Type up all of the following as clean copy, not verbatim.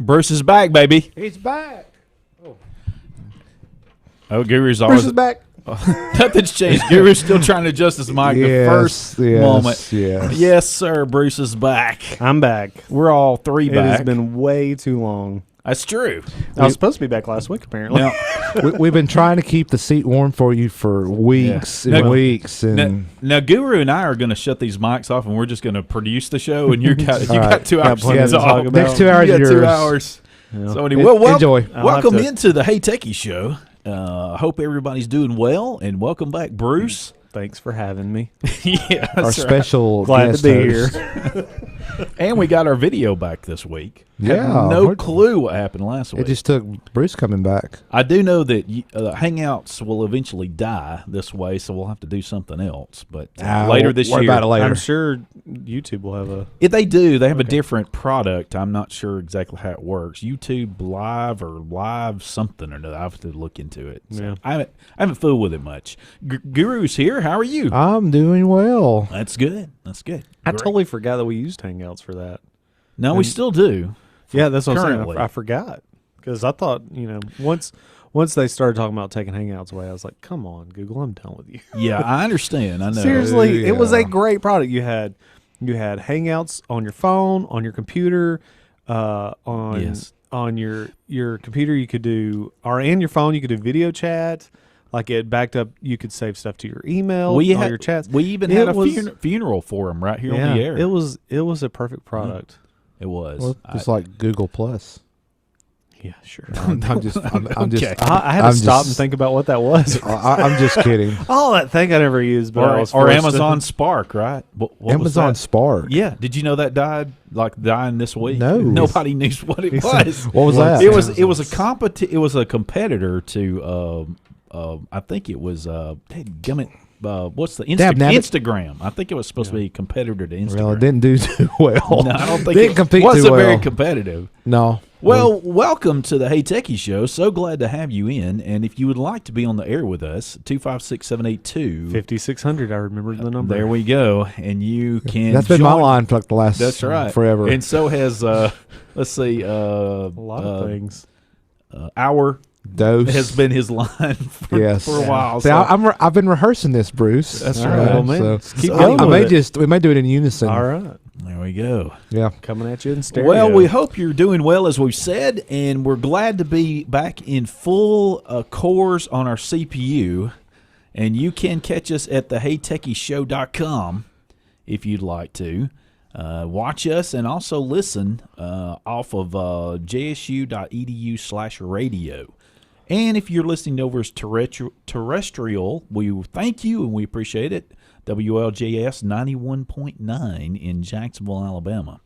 Bruce is back, baby. He's back. Oh, Guru's Bruce always is back. Nothing's changed. Guru's still trying to adjust his mic. The first moment. Yes, sir. Bruce is back. I'm back. We're all three It back. has been way too long. That's true. I was supposed to be back last week, apparently. Now, We've been trying to keep the seat warm for you for weeks and weeks. And now, Guru and I are going to shut these mics off, and we're just going to produce the show. And you got 2 hours. plenty to talk about. Next 2 hours You are got yours. 2 hours. Yeah. So anyway, enjoy. Welcome into the Hey Techies show. Hope everybody's doing well, and welcome back, Bruce. Thanks for having me. Yeah, Our special Glad guest to be host. here. And we got our video back this week. Yeah, Had no clue what happened last week. It just took Bruce coming back. I do know that Hangouts will eventually die this way, so we'll have to do something else. But later this year, about it later. I'm sure YouTube will have a... If they do, they have a different product. I'm not sure exactly how it works. YouTube Live or Live something or another. I have to look into it. So Yeah. I haven't fooled with it much. Guru's here. How are you? I'm doing well. That's good. That's good. I Great. totally forgot that we used Hangouts for that. No, we still do. Yeah, that's what I'm Currently. saying. I forgot. Because I thought, once they started talking about taking Hangouts away, I was like, come on, Google, I'm done with you. Yeah, I understand. I know. Seriously, Yeah. it was a great product. You had Hangouts on your phone, on your computer, on your computer you could do, or and your phone you could do video chat. Like it backed up, you could save stuff to your email, all your chats. We even had a funeral for him right here on the air. It was a perfect product. It was. Well, just like Google Plus. Yeah, sure. I'm just. Okay. I had to stop and think about what that was. I'm just kidding. Oh, that thing I never used, but I was or forced to. Amazon Spark, right? What was Amazon that? Spark. Yeah. Did you know that dying this week? No. Nobody knew what it was. What was that? It was a competitor to I think it was what's the Instagram? I think it was supposed to be a competitor to Instagram. Well, it didn't do too well. No, I don't think didn't it compete wasn't too well. very competitive. No. Well, welcome to the Hey Techie Show. So glad to have you in. And if you would like to be on the air with us, 256-782. 5600, I remember the number. There we go. And you can That's been my join- line for like the last. That's right. Forever. And so has let's see, a lot of things. our Dose has been his line for a while. See, I've been rehearsing this, Bruce. That's All right. Well, man, So keep going with it. We may do it in unison. All right. There we go. Yeah. Coming at you in stereo. Well, we hope you're doing well, as we've said, and we're glad to be back in full cores on our CPU. And you can catch us at the HeyTechieShow.com if you'd like to. Watch us and also listen off of jsu.edu/radio. And if you're listening over as terrestrial, we thank you and we appreciate it. WLJS 91.9 in Jacksonville, Alabama.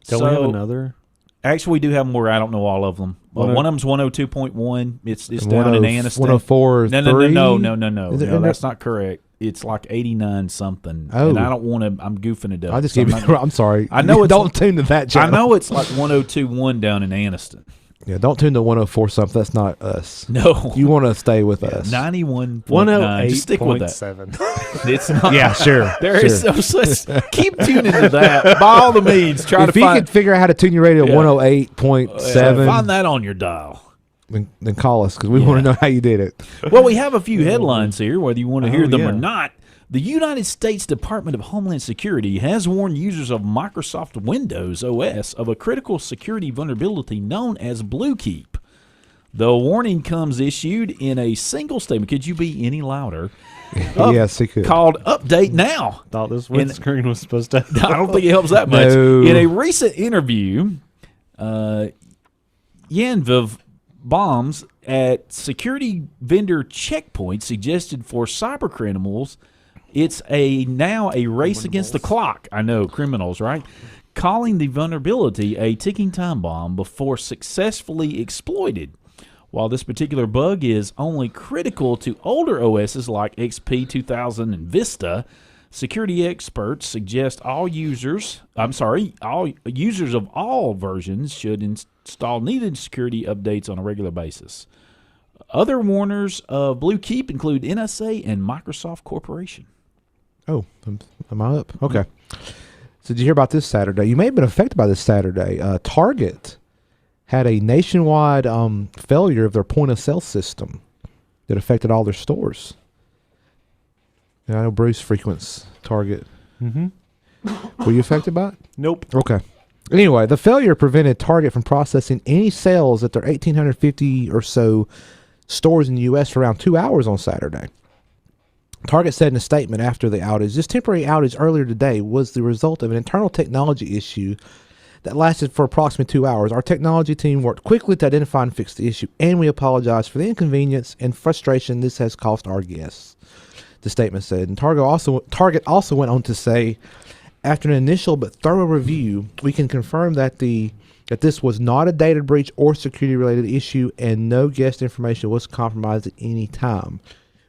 Don't we have another? Actually, we do have more. I don't know all of them. One of them's 102.1. It's down in Anniston. 104. No, that's not correct. It's like 89 something. Oh. And I don't want to. I'm goofing it up. I just gave you. I'm sorry. I know. Don't tune to that channel. I know it's like 102.1 down in Anniston. Yeah, don't tune to 104 something. That's not us. No, You want to stay with us. 91.9. Just stick with that. 108.7. It's not. Yeah, sure. There is so let's keep tuning to that. By all the means, try If to you find. could figure out how to tune your radio Yeah. 108.7, Find that on your dial. then call us because we want to know how you did it. Well, we have a few headlines here, whether you want to hear them or yeah. not. The United States Department of Homeland Security has warned users of Microsoft Windows OS of a critical security vulnerability known as Bluekeep. The warning comes issued in a single statement. Could you be any louder? Yes, he could. Called Update Now. Thought this windscreen was supposed to. I don't think it helps that much. No. In a recent interview, Yanviv bombs at security vendor checkpoints suggested for cyber criminals, it's now a race against the clock. I know, criminals, right? Calling the vulnerability a ticking time bomb before successfully exploited. While this particular bug is only critical to older OSs like XP 2000 and Vista, security experts suggest all users of all versions should install needed security updates on a regular basis. Other warners of Bluekeep include NSA and Microsoft Corporation. Oh, am I up? Okay. So did you hear about this Saturday? You may have been affected by this Saturday. Target had a nationwide failure of their point-of-sale system that affected all their stores. Yeah, I know Bruce frequents Target. Mm-hmm. Were you affected by it? Nope. Okay. Anyway, the failure prevented Target from processing any sales at their 1,850 or so stores in the U.S. for around 2 hours on Saturday. Target said in a statement after the outage, "This temporary outage earlier today was the result of an internal technology issue that lasted for approximately 2 hours. Our technology team worked quickly to identify and fix the issue, and we apologize for the inconvenience and frustration this has caused our guests," the statement said. And Target also went on to say, "After an initial but thorough review, we can confirm that this was not a data breach or security-related issue, and no guest information was compromised at any time.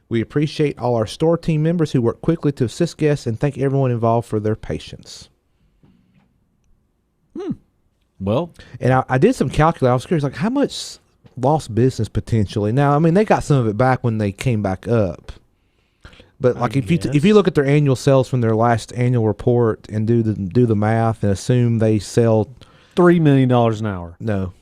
We appreciate all our store team members who worked quickly to assist guests and thank everyone involved for their patience." Well, and I did some calculating. I was curious, like, how much lost business potentially? Now, I mean, they got some of it back when they came back up. But like, if you look at their annual sales from their last annual report and do the math and assume they sell $3 million an hour. No,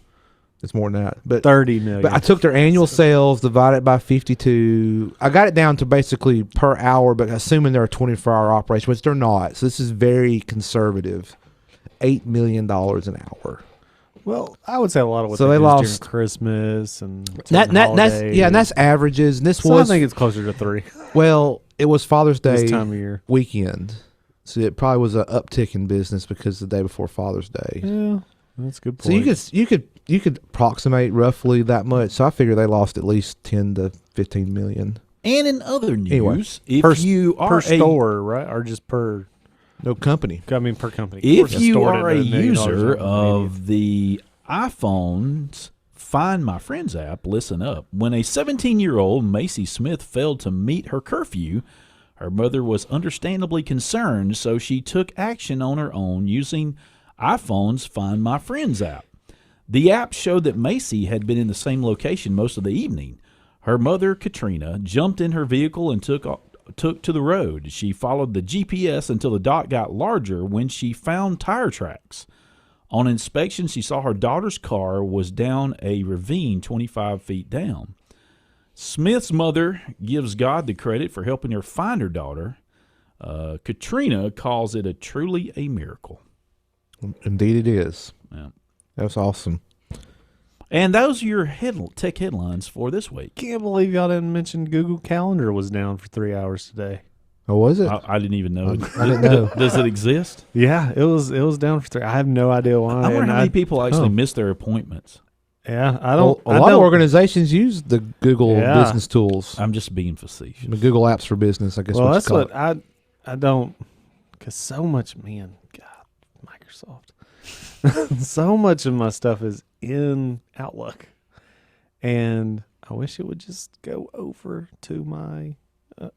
it's more than that. But $30 million. But I took their annual sales, divided by 52. I got it down to basically per hour, but assuming they're a 24-hour operation, which they're not. So this is very conservative. $8 million an hour. Well, I would say a lot of what so they lost during Christmas and that's averages. And this was, I think it's closer to 3. Well, it was Father's Day this time of year weekend, so it probably was an uptick in business because the day before Father's Day. Yeah, that's a good point. So you could approximate roughly that much. So I figure they lost at least 10 to 15 million. And in other news, anyway, if you are per store, right, or just per company? I mean, per company. If you are a user of the iPhone's Find My Friends app, listen up. When a 17-year-old Macy Smith failed to meet her curfew, her mother was understandably concerned, so she took action on her own using iPhone's Find My Friends app. The app showed that Macy had been in the same location most of the evening. Her mother, Katrina, jumped in her vehicle and took to the road. She followed the GPS until the dot got larger when she found tire tracks. On inspection, she saw her daughter's car was down a ravine 25 feet down. Smith's mother gives God the credit for helping her find her daughter. Katrina calls it truly a miracle. Indeed it is. Yeah. That's awesome. And those are your tech headlines for this week. Can't believe y'all didn't mention Google Calendar was down for 3 hours today. Oh, was it? I didn't even know. I didn't know. Does it exist? Yeah, it was down for 3. I have no idea why. I wonder how many people actually miss their appointments. Yeah, I don't. A lot of organizations use the Google business tools. I'm just being facetious. The Google Apps for Business, I guess. Well, that's what I don't, because so much, man, God, Microsoft. So much of my stuff is in Outlook, and I wish it would just go over to my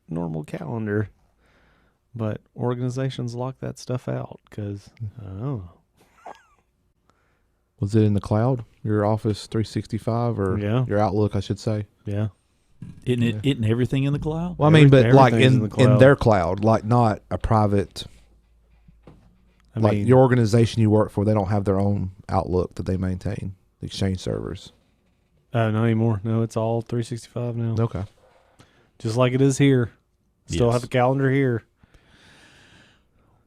normal calendar. But organizations lock that stuff out because, I don't know. Was it in the cloud? Your Office 365 or your Outlook, I should say? Yeah. Isn't everything in the cloud? Well, I mean, but like in their cloud, like not a private. I mean, your organization you work for, they don't have their own Outlook that they maintain, the Exchange servers. Not anymore. No, it's all 365 now. Okay. Just like it is here. Still have the calendar here.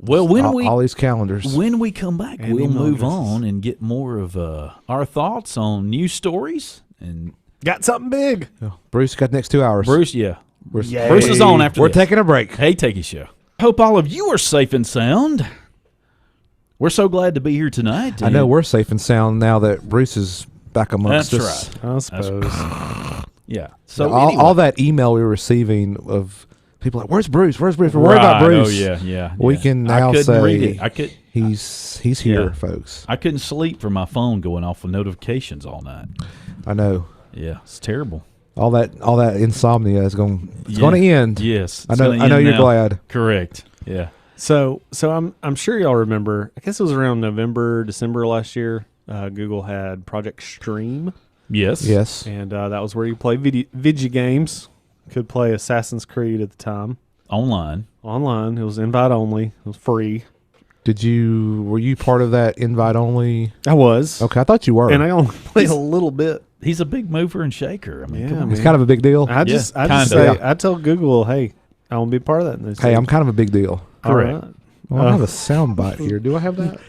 Well, all these calendars. When we come back, we'll move on and get more of our thoughts on news stories and got something big. Bruce got the next 2 hours. Bruce, Bruce is on after We're this. taking a break. Hey, Techies Show. Hope all of you are safe and sound. We're so glad to be here tonight. I know we're safe and sound now that Bruce is back amongst us. That's right. I suppose. Yeah. So all that email we were receiving of people like, "Where's Bruce? Where's Bruce? We're worried about Bruce." Oh yeah. We can now say he's here, Yeah. folks. I couldn't sleep for my phone going off with notifications all night. I know. Yeah, it's terrible. All that insomnia is going to end. Yes, I know you're glad. Correct. Yeah. So I'm sure y'all remember. I guess it was around November, December last year. Google had Project Stream. Yes. And that was where you play video games. Could play Assassin's Creed at the time. Online. It was invite only. It was free. Were you part of that invite only? I was. Okay, I thought you were. And I only played a little bit. He's a big mover and shaker. I mean, come on. It's kind of a big deal. I just kinda. say, I tell Google, hey, I want to be a part of that. Hey, I'm kind of a big deal. Correct. Well, I have a sound bite here. Do I have that?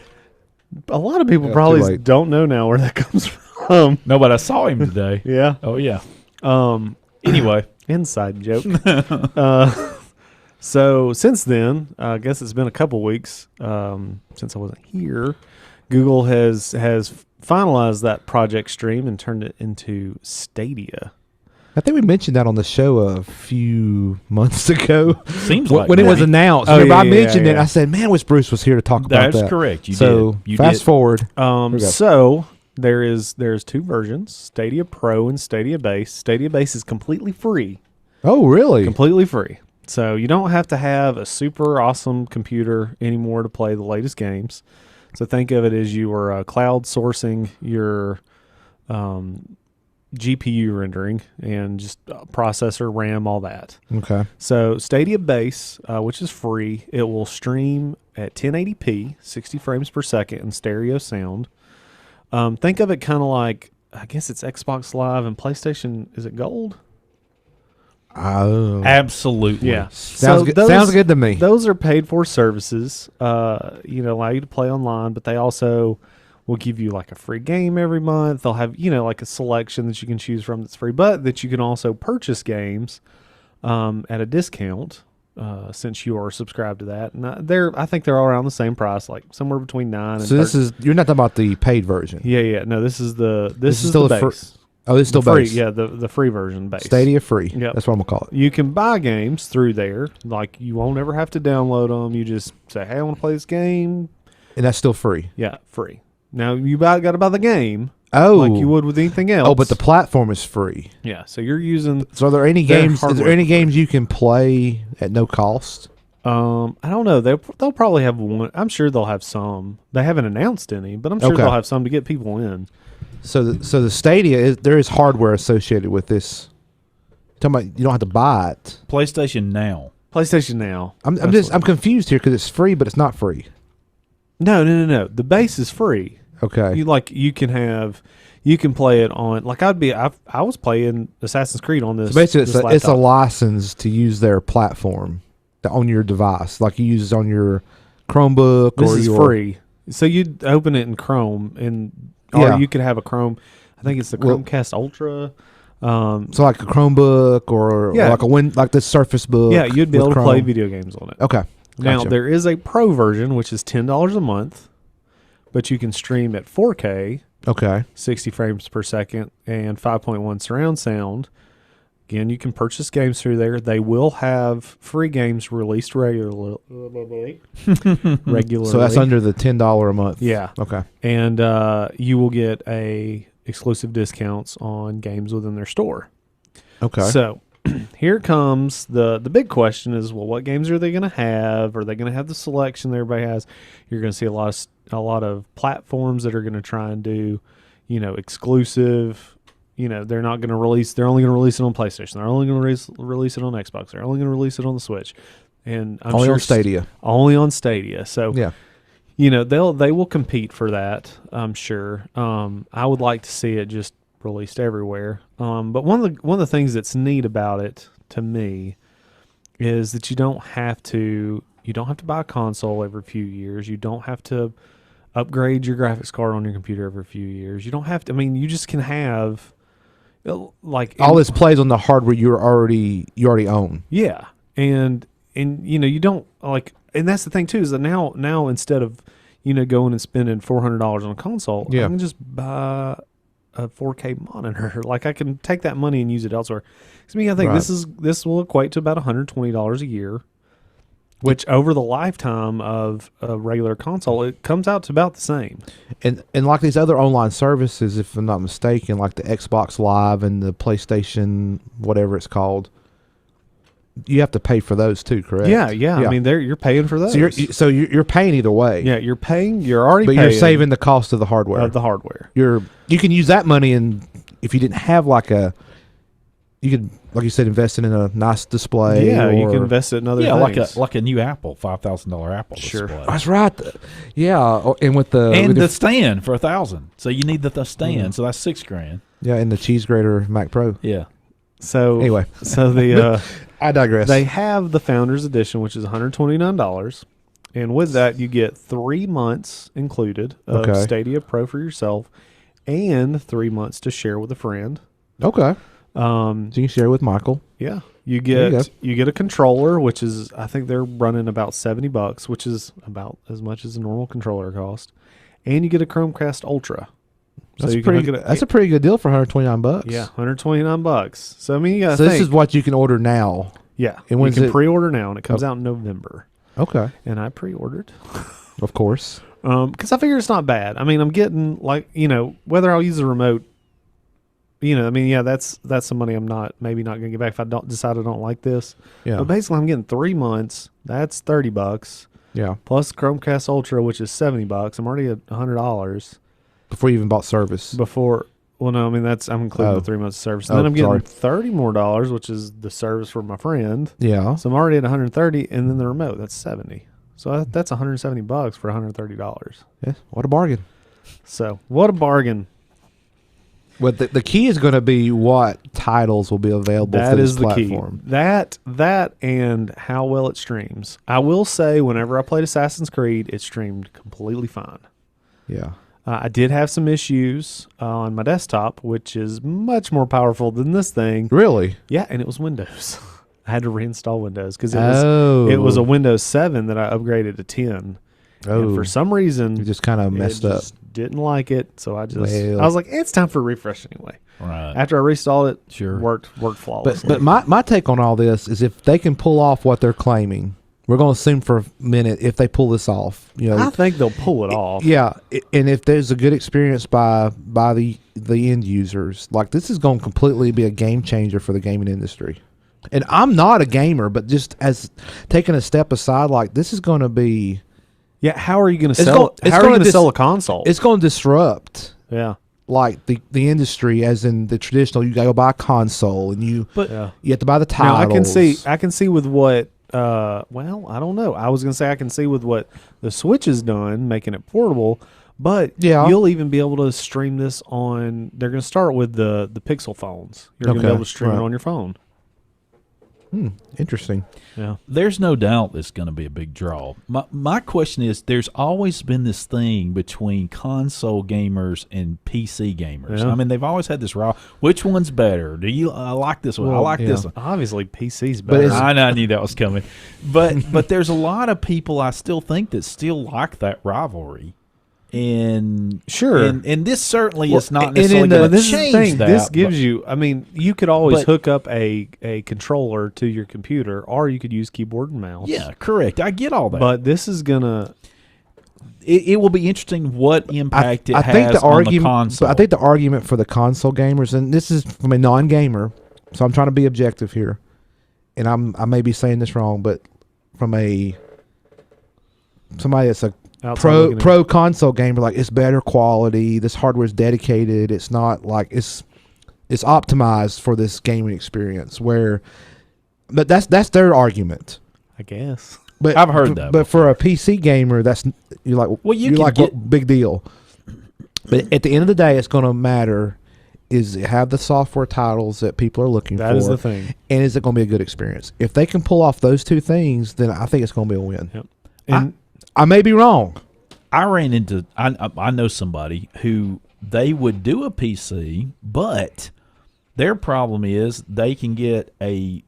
A lot of people Yeah, too probably late. don't know now where that comes from. No, but I saw him today. Yeah. Oh yeah. Anyway, Inside joke. So since then, I guess it's been a couple weeks since I wasn't here. Google has finalized that project stream and turned it into Stadia. I think we mentioned that on the show a few months ago. seems when like it was that. announced. Oh, Remember, I yeah, mentioned it. yeah. I said, "Man, I wish Bruce was here to talk about that." That's correct. You so did. You fast did. forward. we go. So there's two versions: Stadia Pro and Stadia Base. Stadia Base is completely free. Oh, really? Completely free. So you don't have to have a super awesome computer anymore to play the latest games. So think of it as you are cloud sourcing your GPU rendering and just processor, RAM, all that. Okay. So Stadia Base, which is free, it will stream at 1080p, 60 frames per second in stereo sound. Think of it kind of like, I guess it's Xbox Live and PlayStation. Is it Gold? Oh, Absolutely. Yeah. sounds good. Sounds good to me. Those are paid for services, allow you to play online, but they also will give you like a free game every month. They'll have, like a selection that you can choose from that's free, but that you can also purchase games at a discount since you are subscribed to that. And I think they're all around the same price, like somewhere between 9 and So this is you're not talking about the paid version. Yeah. No, this is this is still the the base. Oh, this is still The free, base. yeah, the free version base. Stadia free. Yep. That's what I'm gonna call it. You can buy games through there. Like, you won't ever have to download them. You just say, hey, I want to play this game. And that's still free. Yeah, free. Now, you got to buy the game Oh, like you would with anything else. Oh, but the platform is free. Yeah, so you're using... So are there any Their games? Is hardware there any for games you can play at no cost? I don't know. They'll probably have one. I'm sure they'll have some. They haven't announced any, but I'm sure Okay. they'll have some to get people in. So the Stadia there is hardware associated with this. Talking about you don't have to buy it. PlayStation Now. PlayStation Now. I'm That's I'm confused here because it's free, but it's not free. No. The base is free. Okay. You can play it on, like, I was playing Assassin's Creed on this. So basically, this it's a laptop. license to use their platform on your device, like you use on your Chromebook This or is your free. So you'd open it in Chrome, or Yeah. you could have a Chrome. I think it's the Well- Chromecast Ultra. So like a Chromebook or Yeah. like the Surface Book. Yeah, you'd be with able to play Chrome. video games on it. Okay. Now Gotcha. there is a Pro version, which is $10 a month, but you can stream at 4K, Okay. 60 frames per second, and 5.1 surround sound. Again, you can purchase games through there. They will have free games released regularly. So that's under the $10 a month. Yeah, Okay. and you will get exclusive discounts on games within their store. Okay. So here comes the big question: is, well, what games are they going to have? Are they going to have the selection that everybody has? You're going to see a lot of platforms that are going to try and do, exclusive. They're not going to release. They're only going to release it on PlayStation. They're only going to release it on Xbox. They're only going to release it on the Switch. And I'm Only sure on Stadia. Only on Stadia. So Yeah. they will compete for that. I'm sure. I would like to see it just released everywhere. But one of the things that's neat about it to me is that you don't have to buy a console every few years. You don't have to upgrade your graphics card on your computer every few years. You don't have to. I mean, you just can have like All this plays on the hardware you already own. Yeah, and you don't like, and that's the thing too, is that now instead of going and spending $400 on a console, Yeah. I can just buy a 4K monitor. Like, I can take that money and use it elsewhere. I mean, I think Right. this will equate to about $120 a year, which over the lifetime of a regular console, it comes out to about the same. And like these other online services, if I'm not mistaken, like the Xbox Live and the PlayStation, whatever it's called, you have to pay for those too, correct? Yeah. I mean, you're paying for those. So you're paying either way. yeah, you're paying. You're already But paying you're saving the cost of the hardware. of the hardware. You can use that money, and if you didn't have like a you could, like you said, invest it in a nice display. Yeah, you or- can invest it in other things. like a new Apple, $5,000 Apple Sure. display. That's right. Yeah, and with the And with the stand for $1,000. So you need the stand. So that's $6,000. yeah, and the cheese grater Mac Pro. Yeah. So Anyway. so the I digress. they have the Founders Edition, which is $129, and with that you get 3 months included of Okay. Stadia Pro for yourself, and 3 months to share with a friend. Okay, Um, so you can share with Michael. yeah, you There you get you get a controller, which is I think they're running about $70, which is about as much as a normal controller cost, and you get a Chromecast Ultra. That's you can pretty. hook it- That's a pretty good deal for $129. yeah, $129. So I mean, you gotta So think. this is what you can order now. yeah, and you when's can it- pre-order now, and it comes out in November. Okay, And I pre-ordered. of course. Because I figure it's not bad. I mean, I'm getting whether I'll use the remote. I mean, yeah, that's some money I'm maybe not going to get back if I don't decide I don't like this. Yeah, But basically, I'm getting 3 months. That's $30 yeah. plus Chromecast Ultra, which is $70. I'm already at $100 Before you even bought service. before. Well, no, I mean I'm including Oh. the 3 months of service. Oh, And then I'm getting sorry. $30 more, which is the service for my friend. Yeah. So I'm already at $130, and then the remote that's $70. So that's $170 for $130. Yeah. What a bargain. So what a bargain! But the key is going to be what titles will be available That for this is the platform. key. That and how well it streams. I will say, whenever I played Assassin's Creed, it streamed completely fine. Yeah. I did have some issues on my desktop, which is much more powerful than this thing. Really? Yeah, and it was Windows. I had to reinstall Windows because Oh. it was a Windows 7 that I upgraded to 10. Oh. And for some reason, You just kind of messed it up. just didn't like it, so I Well. was like, it's time for a refresh anyway. Right. After I reinstalled it, Sure. worked flawlessly. But my take on all this is if they can pull off what they're claiming, we're going to assume for a minute if they pull this off. I think they'll pull it off. Yeah, and if there's a good experience by the end users, like this is going to completely be a game changer for the gaming industry. And I'm not a gamer, but just as taking a step aside, like this is going to be, Yeah, how are you going to It's sell? gon- it's how are you gonna going to dis- sell a console? it's going to disrupt Yeah, like the industry, as in the traditional. You got to go buy a console, and you yeah. have to buy the Now titles. I can see with what. Well, I don't know. I was going to say I can see with what the Switch has done, making it portable. But Yeah. you'll even be able to stream this on. They're going to start with the Pixel phones. You're going to be Okay, able to stream right. it on your phone. Interesting. Yeah. There's no doubt it's going to be a big draw. My question is, there's always been this thing between console gamers and PC gamers. Yeah. I mean, they've always had this raw. Which one's better? Do you? I like this one. I Well, like this yeah. one. Obviously, PC's But better. it's- I knew that was coming, but there's a lot of people I still think that still like that rivalry, and Sure. and this certainly Well, is not and necessarily in the- going to this is the change thing. that. This gives but- you. I mean, you could always but- hook up a controller to your computer, or you could use keyboard and mouse. yeah, correct. I get all that, But this is gonna. it will be interesting what impact it I has think the on argument, the console. but I think the argument for the console gamers, and this is from a non-gamer, so I'm trying to be objective here, and I may be saying this wrong, but from a somebody that's a outside looking in. pro console gamer, like it's better quality, this hardware is dedicated, it's not like it's optimized for this gaming experience. But that's their argument. I guess. But I've heard that But for a PC gamer, that's you're like, Well, you you're can like, get- what big deal. But at the end of the day, it's going to matter is it have the software titles that people are looking for. That is the thing. And is it going to be a good experience? If they can pull off those two things, then I think it's going to be a win. Yep. And I may be wrong. I ran into I know somebody who they would do a PC, but their problem is they can get a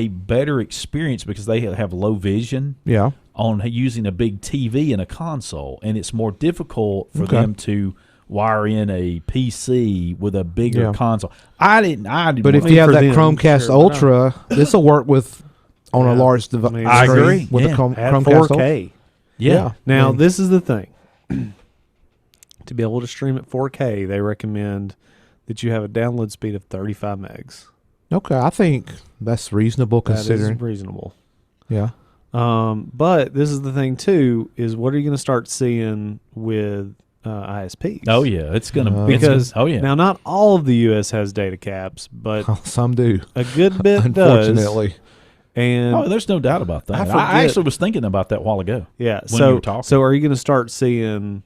better experience because they have low vision Yeah. on using a big TV and a console, and it's more difficult for Okay. them to wire in a PC with a bigger Yeah. console. I didn't. But if mean, you have for that them, Chromecast sure, Ultra, this will work with on a Yeah. large device. I mean, I agree. With Yeah. the at Chromecast 4K. yeah. Now, Mm. this is the thing. To be able to stream at 4K, they recommend that you have a download speed of 35 megs. Okay, I think that's reasonable That is considering. reasonable. Yeah. But this is the thing too: is what are you going to start seeing with ISPs. Oh yeah, it's gonna Because oh yeah. now not all of the U.S. has data caps, but Some do. a good bit Unfortunately. does. And Oh, there's no doubt about that. I I forget- actually was thinking about that a while ago. yeah, when you were so talking. so are you going to start seeing,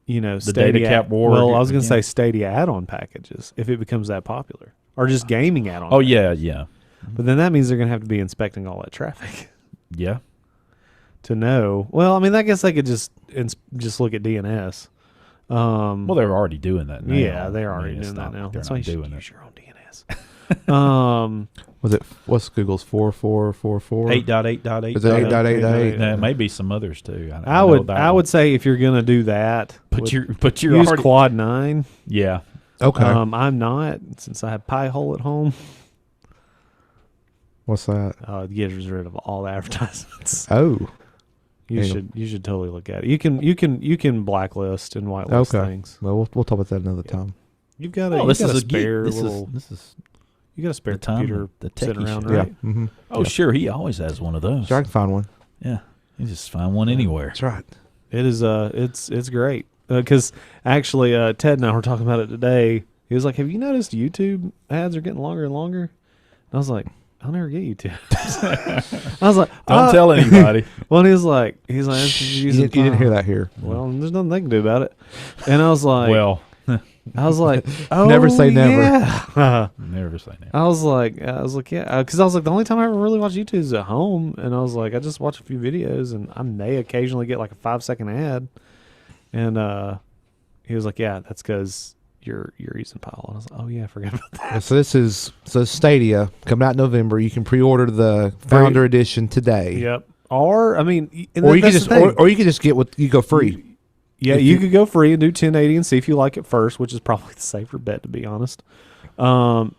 The Stadia, data cap war Well, I was going to again? say Stadia add-on packages if it becomes that popular, or just gaming add-on. Oh packages. yeah. But then that means they're going to have to be inspecting all that traffic Yeah. to know. Well, I mean, I guess they could just look at DNS. Well, they're already doing that now. Yeah, they're I mean, already it's doing that not- now. They're That's why not you should doing use it. your own DNS. What's Google's 4444? 8.8.8. Is it 8.8.8? There may be some others too. I would say if you're going to do that, put your use already, Quad 9. yeah. Okay. I'm not, since I have Pi-hole at home. What's that? It gets rid of all the advertisements. Oh. You should totally look at it. You can blacklist and whitelist Okay. things. Well, we'll talk about that another time. You've got Well, a this is a spare this little. is this is You got a spare the time computer the sitting techie around, shit. right? Yeah. Mm-hmm. Oh sure, he always has one of those. Sure, I can find one. Yeah, you just find one anywhere. That's right. It is. It's great because actually, Ted and I were talking about it today. He was like, "Have you noticed YouTube ads are getting longer and longer?" And I was like, "I'll never get YouTube." I was like, Don't tell anybody. Well, and he was like, "That's 'cause You you're using didn't hear Pi-hole." that here. Well, there's nothing they can do about it. And I was like, Well, I was like, oh, Never say never. Yeah. never say never. I was like, yeah, because I was like, the only time I ever really watch YouTube is at home, and I was like, I just watch a few videos, and I may occasionally get like a 5-second ad, and he was like, yeah, that's because you're using Pi-hole. And I was like, oh yeah, I forgot about that. So Stadia coming out in November. You can pre-order the Founder Edition today. Yep. Or I mean, and Or you can that's just the thing. or you can just get what you go free. Yeah, If you you- could go free and do 1080 and see if you like it first, which is probably the safer bet, to be honest. Now,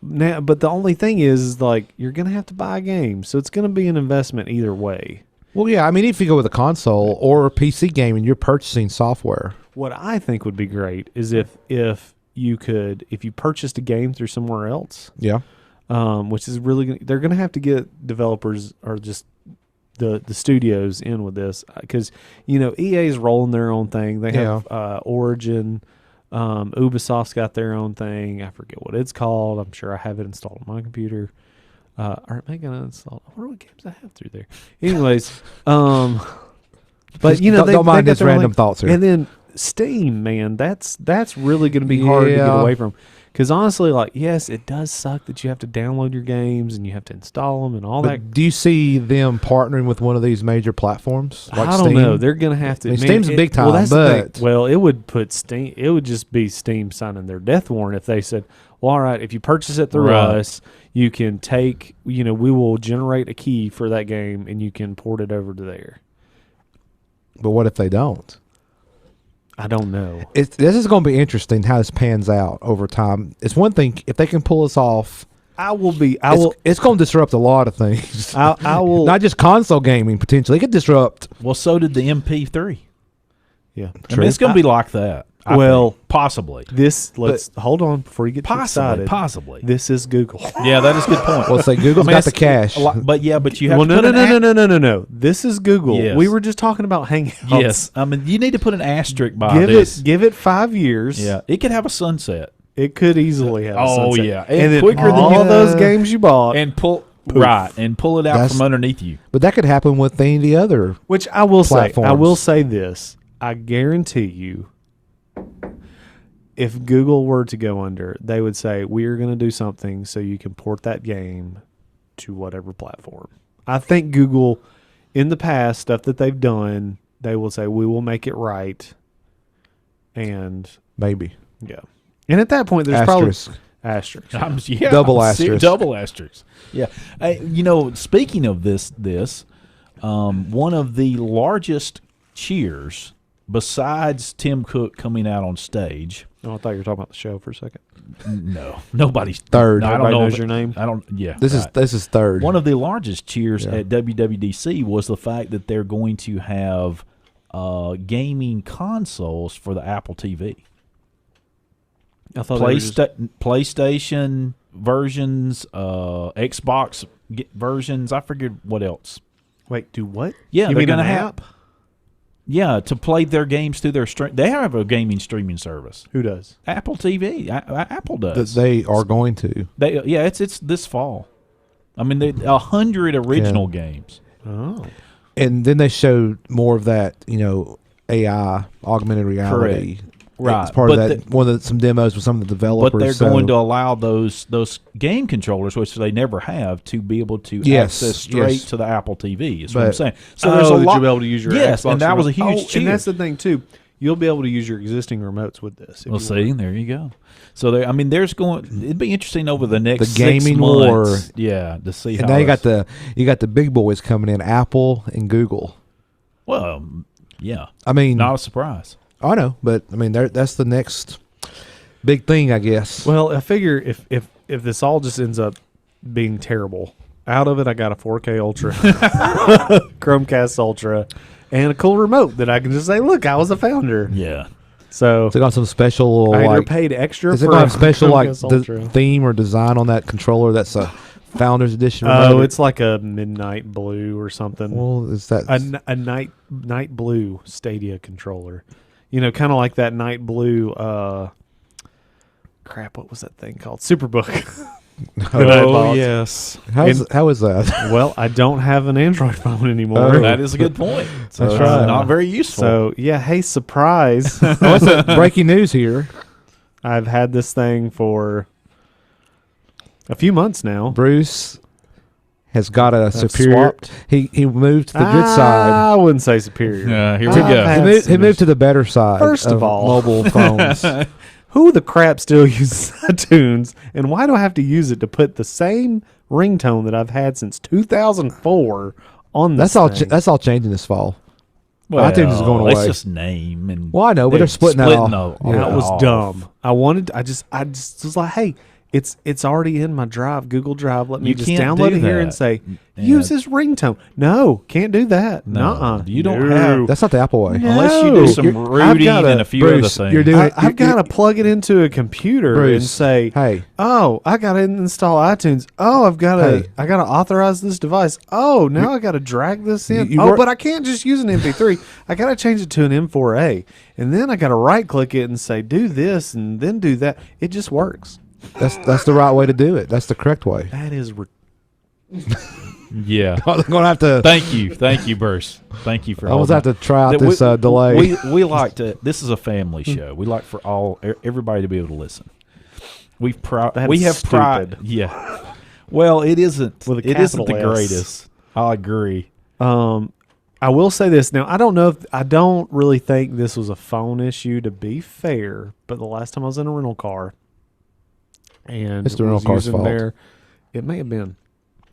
but the only thing is like you're gonna have to buy a game, so it's gonna be an investment either way. Well, yeah. I mean, if you go with a console or a PC game and you're purchasing software, What I think would be great is if you purchased a game through somewhere else, yeah. which is really they're gonna have to get developers or just the studios in with this because EA is rolling their own thing. They have Origin, Ubisoft's got their own thing. I forget what it's called. I'm sure I have it installed on my computer. Or am I gonna install? I wonder what games I have through there. Anyways, but Don't mind got his their own random thing. thoughts here. And then Steam, man, that's really going to be hard to get Yeah. away from. Because honestly, like, yes, it does suck that you have to download your games and you have to install them and all that. But do you see them partnering with one of these major platforms? Like I don't Steam? know. They're going to have to. I mean, Steam's big time, well, that's the thing. but- Well, it would put Steam. It would just be Steam signing their death warrant if they said, "Well, all right, if you purchase it through Right. us, you can take. We will generate a key for that game and you can port it over to there." But what if they don't? I don't know. This is going to be interesting how this pans out over time. It's one thing if they can pull us off. It's going to disrupt a lot of things. I will. Not just console gaming potentially. It could disrupt. Well, so did the MP3. Yeah. I mean, it's going to be like that. I Well, think. Possibly. Let's hold on before you get too excited. Possibly. This is Google. Yeah, that is a good point. Well, say Google's I mean, got the it's cash. a lot- but you have Well, to no, put no. This is Google. Yes. We were just talking about Hangouts. Yes, I mean you need to put an asterisk by this. Give it 5 years. Yeah, it could have a sunset It could easily have. A Oh, sunset. yeah. and And then quicker than all you- those games you bought. and pull Poof. and pull it out That's- from underneath you. But that could happen with any of the other. Which I will say. Platforms. I will say this. I guarantee you, if Google were to go under, they would say, we are going to do something so you can port that game to whatever platform. I think Google, in the past, stuff that they've done, they will say, we will make it right. And, Maybe. yeah. And at that point, there's Asterisk. probably asterisks. Double asterisk. Double asterisk. Yeah. Speaking of this, one of the largest cheers besides Tim Cook coming out on stage. Oh, I thought you were talking about the show for a second. No, nobody's Third. No, I don't Everybody know knows if- your name? I don't. Yeah, This right. is third. One of the largest cheers Yeah. at WWDC was the fact that they're going to have gaming consoles for the Apple TV. I thought they were just- PlayStation versions, Xbox versions. I figured what else. Wait, do what? Yeah, you they're mean going to an have. app? Yeah, to play their games through their stream. They have a gaming streaming service. Who does? Apple TV. Apple does. They are going to. It's this fall. I mean, 100 original games. Oh. And then they showed more of that, AI, augmented reality. Right. It's part But of that. Some demos with some of the developers. But they're going to allow those game controllers, which they never have, to be able to access straight to the Apple TV. Is what I'm saying. So there's a lot. You'll be able to use your Xbox and that was a remote. huge cheer. And that's the thing too. You'll be able to use your existing remotes with this. Well, see, there you go. So it'd be interesting over the next the gaming 6 months, war. to see. And how now you got the big boys coming in, Apple and Google. Well, yeah. I mean, not a surprise. I know, but I mean, that's the next big thing, I guess. Well, I figure if this all just ends up being terrible, out of it I got a 4K Ultra, Chromecast Ultra, and a cool remote that I can just say, look, I was a founder. Yeah. So they got some special I either like paid extra. Is it for got a a special like Chromecast Ultra. theme or design on that controller? That's a Founders Edition. Oh, remote? it's like a midnight blue or something. Well, is that a night blue Stadia controller? Kind of like that night blue. Crap, what was that thing called? Superbook. that I bought. Yes. how is that? Well, I don't have an Android phone anymore. Oh. That is a good point. So That's it's right. not very useful. So yeah, hey, surprise! What's it? Breaking news here. I've had this thing for a few months now. Bruce has got a superior. swapped. He moved to the good side. I wouldn't say superior. here we I've go. had He moved to the better side. First of all. mobile phones. Who the crap still uses iTunes, and why do I have to use it to put the same ringtone that I've had since 2004 on this thing? That's all changing this fall. Well, iTunes is going Let's away. just name and. Well, I know, but they're splitting that off. That was off. dumb. I just was like, hey, it's already in my Drive, Google Drive. Let me You just can't download do it here that. and say, Yeah. use this ringtone. No, can't do that. No, Nuh-uh. you don't No. have. That's not the Apple way. No. Unless you do some I've rooting gotta- and a few Bruce, other you're things. doing- I've got to plug it into a computer Bruce, and say, hey. oh, I got to install iTunes. Oh, I got to authorize this device. Oh, now I got to drag this in. You work- but I can't just use an MP3. I got to change it to an M4A, and then I got to right click it and say do this and then do that. It just works. That's the right way to do it. That's the correct way. That is Yeah. I'm gonna have to. Thank you, Bruce. Thank you for. I almost have to try out that this delay. We like to. This is a family show. We like for everybody to be able to listen. We have That's pride. stupid. Yeah. Well, it isn't. With a It isn't the capital S. greatest. I agree. I will say this now. I don't really think this was a phone issue, to be fair. But the last time I was in a rental car, and It's the rental was car's using fault. it may have been.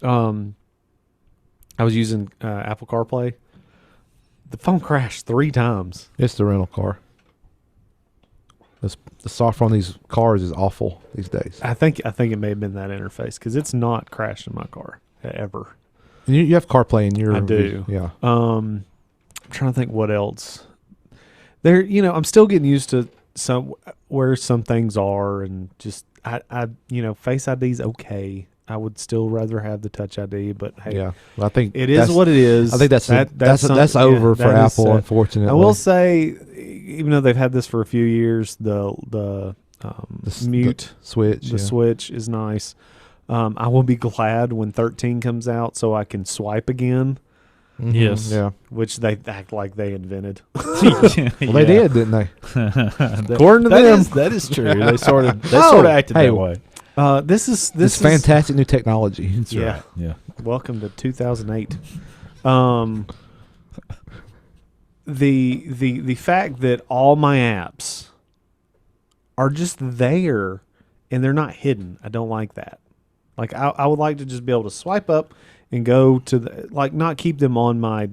I was using Apple CarPlay. The phone crashed 3 times. It's the rental car. The software on these cars is awful these days. I think it may have been that interface because it's not crashed in my car ever. And you have CarPlay in your. I do. Yeah. I'm trying to think what else. There, I'm still getting used to where some things are, and just I Face ID's okay. I would still rather have the Touch ID, but hey, Yeah. Well, I think it is what it is. I think that's over for that is Apple, sad. unfortunately. I will say, even though they've had this for a few years, the mute Switch. the Switch is nice. I will be glad when 13 comes out so I can swipe again, Mhm, Yes. Yeah. which they act like they invented. Well, they did, didn't they? According to them. that is true. They sort of acted hey, that way. This is It's fantastic new technology. That's yeah. right. Yeah. Welcome to 2008. The fact that all my apps are just there and they're not hidden. I don't like that. Like I would like to just be able to swipe up and go to not keep them on my.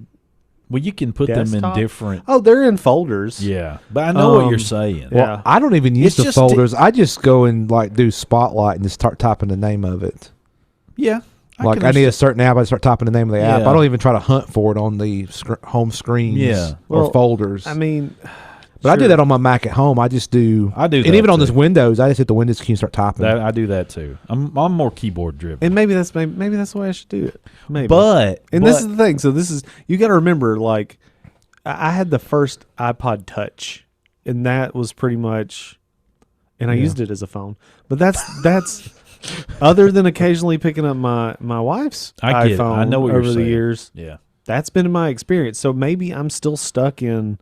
Well, you can put them Desktop? in different. Oh, they're in folders. Yeah, but I know what you're saying. Yeah. Well, I don't even use It's the just folders. I just go and do Spotlight and just start typing the name of it. Yeah. I need a certain app. I start typing the name of the app. Yeah. I don't even try to hunt for it on the home screens Yeah. or Well, folders. I mean, but I do sure. that on my Mac at home. I just do. I do and that even on too. this Windows, I just hit the Windows key and start typing. I do that too. I'm more keyboard driven. And maybe that's the way I should do it. Maybe. But this is the thing. So this is, you got to remember, I had the first iPod Touch, and that was pretty much, and I used it as a phone. But that's other than occasionally picking up my wife's I get it. iPhone I know what over you're the saying. years. Yeah. That's been my experience. So maybe I'm still stuck in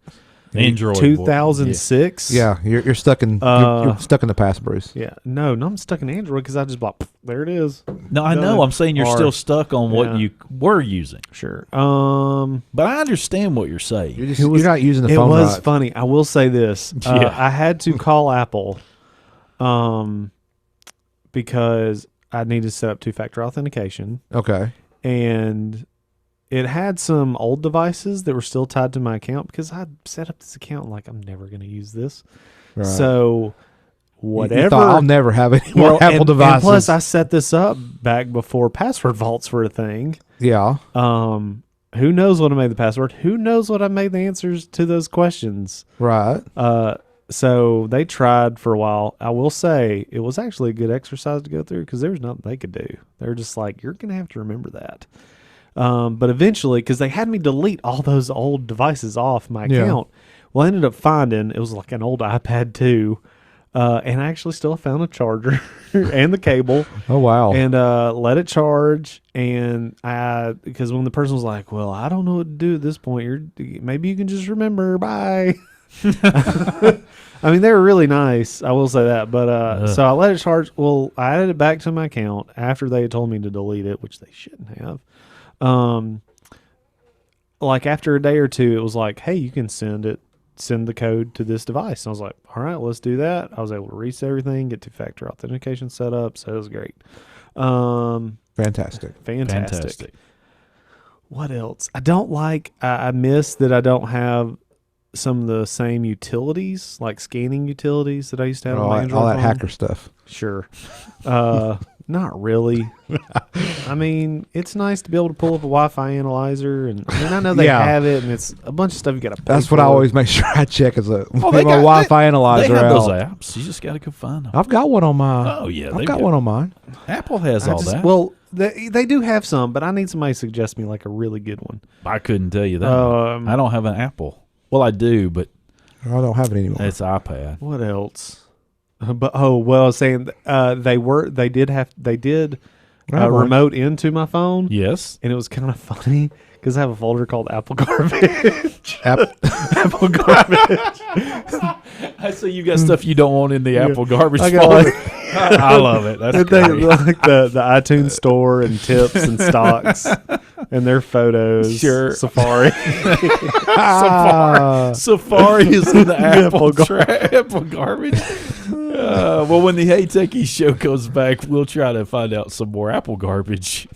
Android. 2006. Yeah, you're stuck in you're stuck in the past, Bruce. Yeah. No, I'm stuck in Android because I just bought. There it is. No, I know. Done. I'm saying you're Or- still stuck on what yeah. you were using. Sure. But I understand what you're saying. You're not using the It phone was right. funny. I will say this. Yeah. I had to call Apple because I needed to set up two-factor authentication. Okay. And it had some old devices that were still tied to my account because I set up this account like I'm never going to use this. Right. So whatever. You thought, I'll never have any more Well, Apple and devices. plus, I set this up back before password vaults were a thing. yeah. Who knows what I made the password? Who knows what I made the answers to those questions? Right. So they tried for a while. I will say it was actually a good exercise to go through because there was nothing they could do. They were just like, you're going to have to remember that. But eventually, because they had me delete all those old devices off my Yeah. account, well, I ended up finding, it was like an old iPad 2, and I actually still found a charger and the cable. Oh wow. And let it charge, and because when the person was like, "Well, I don't know what to do at this point. Maybe you can just remember." Bye. I mean, they were really nice. I will say that. But so I let it charge. Well, I added it back to my account after they had told me to delete it, which they shouldn't have. Like after a day or two, it was like, "Hey, you can send the code to this device." And I was like, all right, let's do that. I was able to reset everything, get two-factor authentication set up. So it was great. Fantastic. Fantastic. What else? I miss that I don't have some of the same utilities, like scanning utilities that I used to have on my Android All that phone. hacker stuff. Sure. Not really. I mean, it's nice to be able to pull up a Wi-Fi analyzer, and I know they Yeah. have it, and it's a bunch of stuff you got to pay That's for. what I always make sure I check as a Oh, my Wi-Fi analyzer They have those out. apps. You just got to go find them. I've got one on my. Oh, yeah. I've they've got one on mine. Apple has all that. Well, they do have some, but I need somebody to suggest me like a really good one. I couldn't tell you that. Um, I don't have an Apple. Well, I do, but I don't have it anymore. it's iPad. What else? But I was saying they did I have one. remote into my phone, Yes. and it was kind of funny because I have a folder called Apple Garbage. Apple Garbage. I see you got stuff you don't want in the Apple garbage I got folder. like- I love it. That's They great. like the iTunes store and tips and stocks and their photos. Sure. Safari. Safari is in the Apple, Apple Apple garbage. Well, when the Hey Techies show comes back, we'll try to find out some more Apple garbage.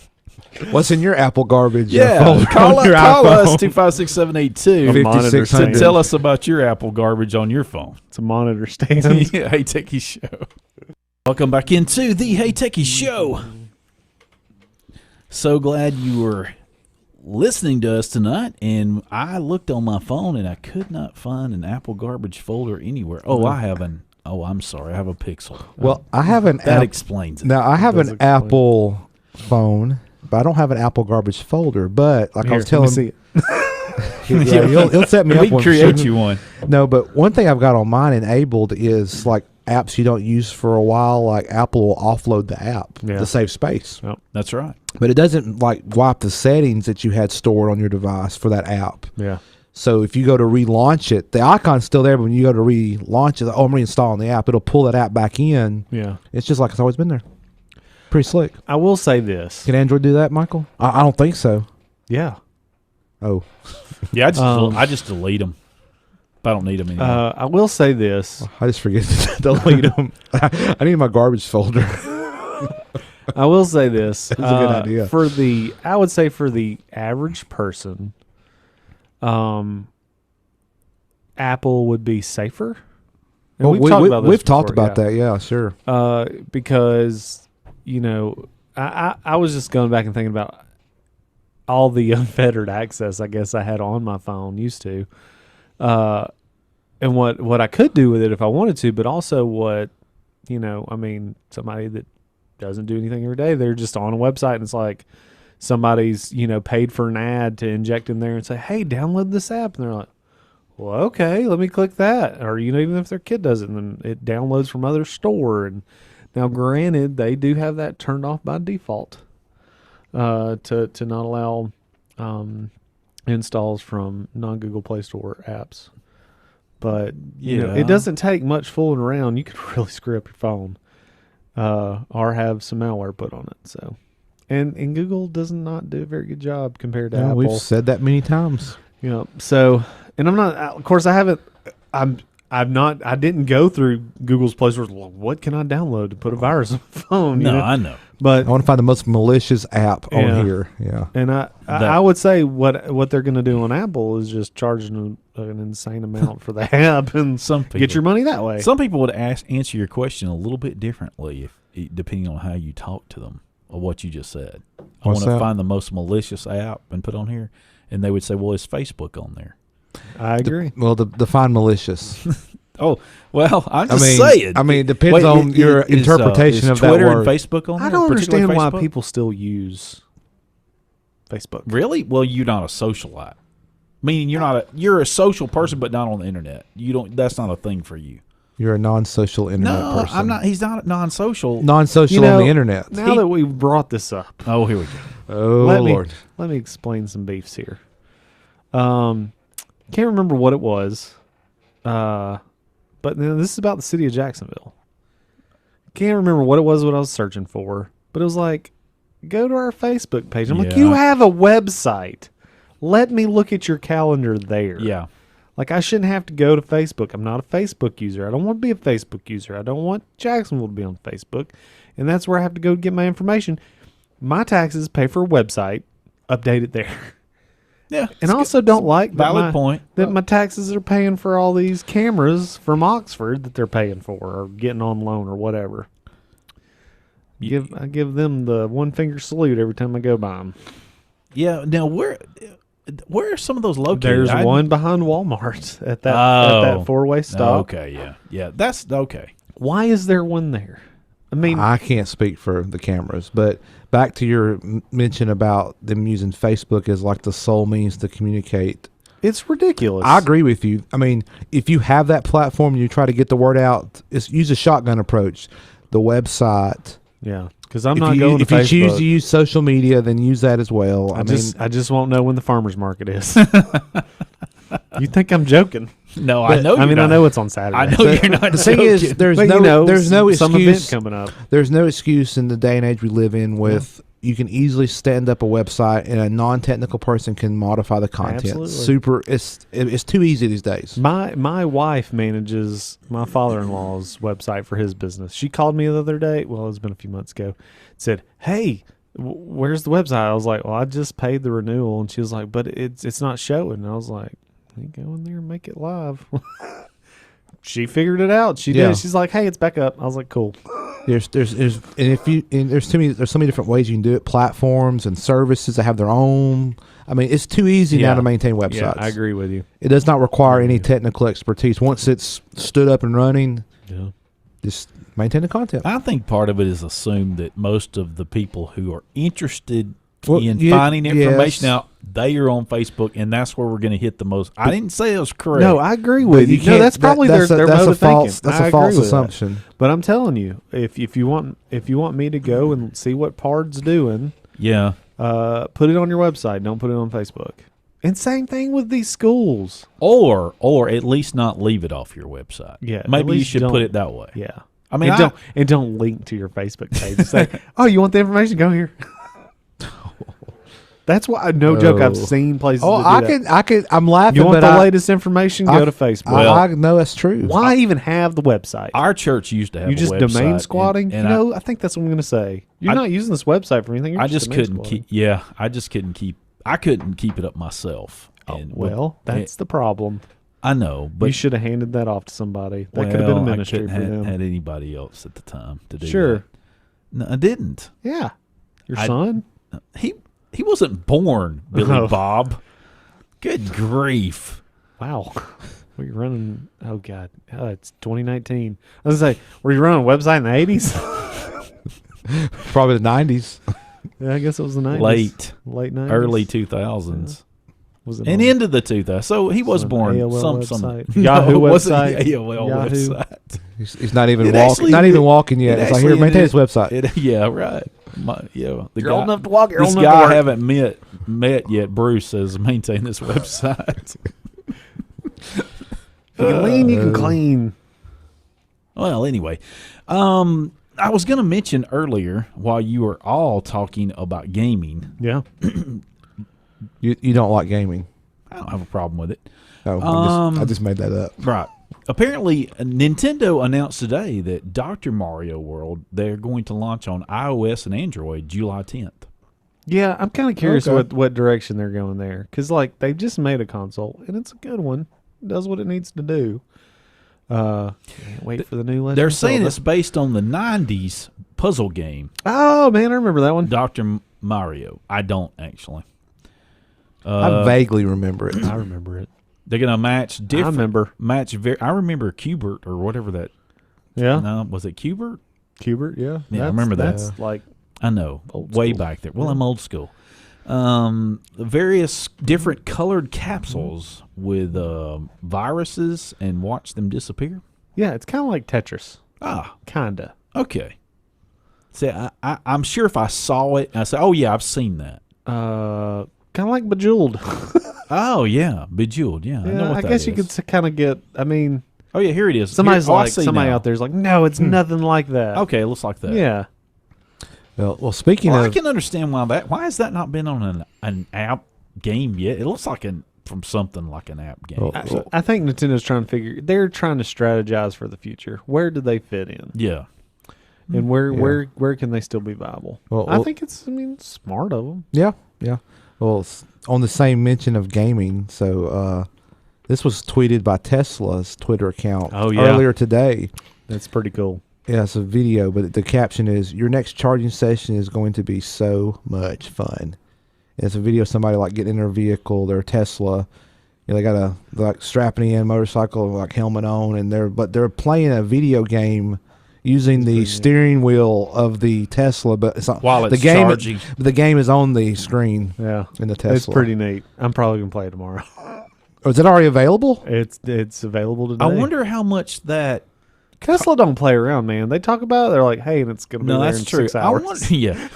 What's in your Apple garbage? Yeah, folder call on your us iPhone? 256-782 monitor to 5600. tell us about your Apple garbage on your phone. It's a monitor stand. Yeah, Hey Techies show. Welcome back into the Hey Techies show. So glad you were listening to us tonight, and I looked on my phone and I could not find an Apple garbage folder anywhere. Oh, I'm sorry, I have a Pixel. Well, I have an That app. explains it. Now I have does an explain. Apple phone, but I don't have an Apple garbage folder. But like I was Here, let me telling, see it. yeah, he'll set me we up can one. create you one. No, but one thing I've got on mine enabled is like apps you don't use for a while. Like Apple will offload the app Yeah. to save space, That's right. but it doesn't like wipe the settings that you had stored on your device for that app. Yeah. So if you go to relaunch it, the icon's still there, but when you go to relaunch it, I'm reinstalling the app. It'll pull that app back in. Yeah. It's just like it's always been there. Pretty slick. I will say this. Can Android do that, Michael? I don't think so. Yeah. Oh, Yeah, Um, I just delete them. I don't need them anymore. I will say this. I just forget to delete them. I need my garbage folder. I will say this. That's a good idea. I would say for the average person, Apple would be safer. And Well, we've talked about that. Yeah, sure. Because I was just going back and thinking about all the unfettered access I guess I had on my phone used to, and what I could do with it if I wanted to, but also what somebody that doesn't do anything every day, they're just on a website and it's like somebody's paid for an ad to inject in there and say, hey, download this app, and they're like, well, okay, let me click that. Or, even if their kid does it, and then it downloads from other store. And now, granted, they do have that turned off by default to not allow installs from non-Google Play Store apps. But, it doesn't take much fooling around. You can really screw up your phone or have some malware put on it. So, and Google does not do a very good job compared to Apple. We've said that many times. So, and I'm not, of course, I didn't go through Google's Play Store. What can I download to put a virus on my phone? No, I know. But I want to find the most malicious app on here. Yeah. And I would say what they're going to do on Apple is just charging an insane amount for the app and get your money that way. Some people would answer your question a little bit differently depending on how you talk to them or what you just said. I want to find the most malicious app and put on here. And they would say, well, is Facebook on there? I agree. Define malicious. Oh, well, I'm just saying. It depends on your interpretation of Twitter that word. And Facebook on there? I don't understand why people still use Facebook. Really? Well, you're not a socialite. Meaning you're a social person, but not on the internet. That's not a thing for you. You're a non-social internet person. No, I'm not. He's not non-social. Non-social on the internet. Now that we brought this up. Oh, here we go. Oh, Lord. Let me explain some beefs here. Can't remember what it was. But this is about the city of Jacksonville. Can't remember what it was what I was searching for. But it was like, go to our Facebook page. I'm like, you have a website. Let me look at your calendar there. Yeah. Like, I shouldn't have to go to Facebook. I'm not a Facebook user. I don't want to be a Facebook user. I don't want Jacksonville to be on Facebook. And that's where I have to go get my information. My taxes pay for a website. Update it there. Yeah. And I also don't like point that my taxes are paying for all these cameras from Oxford that they're paying for or getting on loan or whatever. I give them the one finger salute every time I go by them. Yeah. Now, where are some of those located? There's one behind Walmart at that four-way stop. Okay, yeah. Yeah, that's okay. Why is there one there? I mean, I can't speak for the cameras, but back to your mention about them using Facebook as like the sole means to communicate. It's ridiculous. I agree with you. I mean, if you have that platform and you try to get the word out, use a shotgun approach. The website. Yeah, because I'm not going to Facebook. If you choose to use social media, then use that as well. I just won't know when the farmer's market is. You think I'm joking? No, I know. I know it's on Saturday. I know you're not. The thing is, there's no excuse. Some event coming up. There's no excuse in the day and age we live in with. Yeah. You can easily stand up a website, and a non-technical person can modify the content. Absolutely. It's too easy these days. My wife manages my father-in-law's website for his business. She called me the other day. Well, it's been a few months ago. Said, "Hey, where's the website?" I was like, "Well, I just paid the renewal," and she was like, "But it's not showing." And I was like, "You go in there and make it live." She figured it out. She did. She's like, "Hey, it's back up." I was like, "Cool." There's so many different ways you can do it. Platforms and services that have their own. I mean, it's too easy now to maintain websites. Yeah, I agree with you. It does not require any technical expertise. Once it's stood up and running, just maintain the content. I think part of it is assumed that most of the people who are interested in finding information out, they are on Facebook, and that's where we're going to hit the most. I didn't say it was correct. No, I agree with you. No, that's probably their mode of thinking. That's a false assumption. But I'm telling you, if you want me to go and see what Pard's doing, put it on your website. Don't put it on Facebook. And same thing with these schools. Or at least not leave it off your website. Yeah, maybe you should put it that way. Yeah, I mean, don't link to your Facebook page. Say, oh, you want the information? Go here. That's why, no joke, I've seen places. Oh, I'm laughing. You want the latest information? Go to Facebook. I know that's true. Why even have the website? Our church used to have. You just a website domain squatting. And I think that's what I'm going to say. You're not using this website for anything. I just couldn't keep. Yeah, I just couldn't keep. I couldn't keep it up myself. That's the problem. I know, but you should have handed that off to somebody. That could have been a ministry for them. Had anybody else at the time to do Sure. that. No, I didn't. Yeah, your son. He wasn't born, Billy Bob. Good grief. Wow. Were you running? Oh, God. It's 2019. I was going to say, were you running a website in the 80s? Probably the 90s. Yeah, I guess it was the 90s. Late 90s. Early 2000s. Was it And on- into the 2000s. So he was an born AOL some website? No, Yahoo it wasn't website? the AOL Yahoo? website. He's not even It walking. actually- Not even walking yet. it It's like, here, actually maintain his ended- website. Yeah, right. The You're guy, old enough to walk. You're this old enough guy to I work. haven't met yet. Bruce says maintain this website. If you can lean, you can clean. Well, anyway, I was going to mention earlier while you were all talking about gaming. Yeah. You don't like gaming. I don't have a problem with it. Oh, I just made that up. Right. Apparently, Nintendo announced today that Dr. Mario World, they're going to launch on iOS and Android July 10th. Yeah, I'm kind of curious Okay. what direction they're going there. Because, like, they've just made a console, and it's a good one. It does what it needs to do. Can't wait for the new Legend They're of saying Zelda. it's based on the 90s puzzle game, Oh, man, I remember that one. Dr. Mario. I don't, actually. I vaguely remember it. I remember it. They're going to match different. I remember. I remember Qbert or whatever that. Yeah. No, was it Qbert? Qbert, yeah. Yeah, I remember that. That's like, I know, Old way school. back there. Well, I'm old school. Various different colored capsules with viruses and watch them disappear. yeah, it's kind of like Tetris. Ah, Kinda. okay. See, I'm sure if I saw it, I say, "Oh yeah, I've seen that." Kind of like Bejeweled. Oh yeah, Bejeweled. Yeah, I know Yeah, what I that guess you is. could kind of get. I mean, Oh yeah, here it is. somebody's Here, I like, see somebody now. out there's like, no, it's nothing like that. Okay, it looks like that. Yeah. Well, speaking Well, I of, can understand why has that not been on an app game yet? It looks like from something like an app game. Well, I think Nintendo's trying to they're trying to strategize for the future. Where do they fit in? Yeah. And where Yeah. where can they still be viable? Well, I well- think it's smart of them. yeah. Well, on the same mention of gaming, so this was tweeted by Tesla's Twitter account Oh, yeah. earlier today. That's pretty cool. Yeah, it's a video, but the caption is, "Your next charging session is going to be so much fun." It's a video of somebody like getting in their vehicle, their Tesla. You know, they got they're like strapping in motorcycle, like helmet on, and they're playing a video game using the steering wheel of the Tesla, but it's not While it's the game. charging. The game is on the screen Yeah. in the Tesla. It's pretty neat. I'm probably gonna play it tomorrow. Oh, is it already available? It's available today. I wonder how much that. Tesla don't play around, man. They talk about it. They're like, hey, and it's gonna be No, there that's in true. 6 hours. Yeah.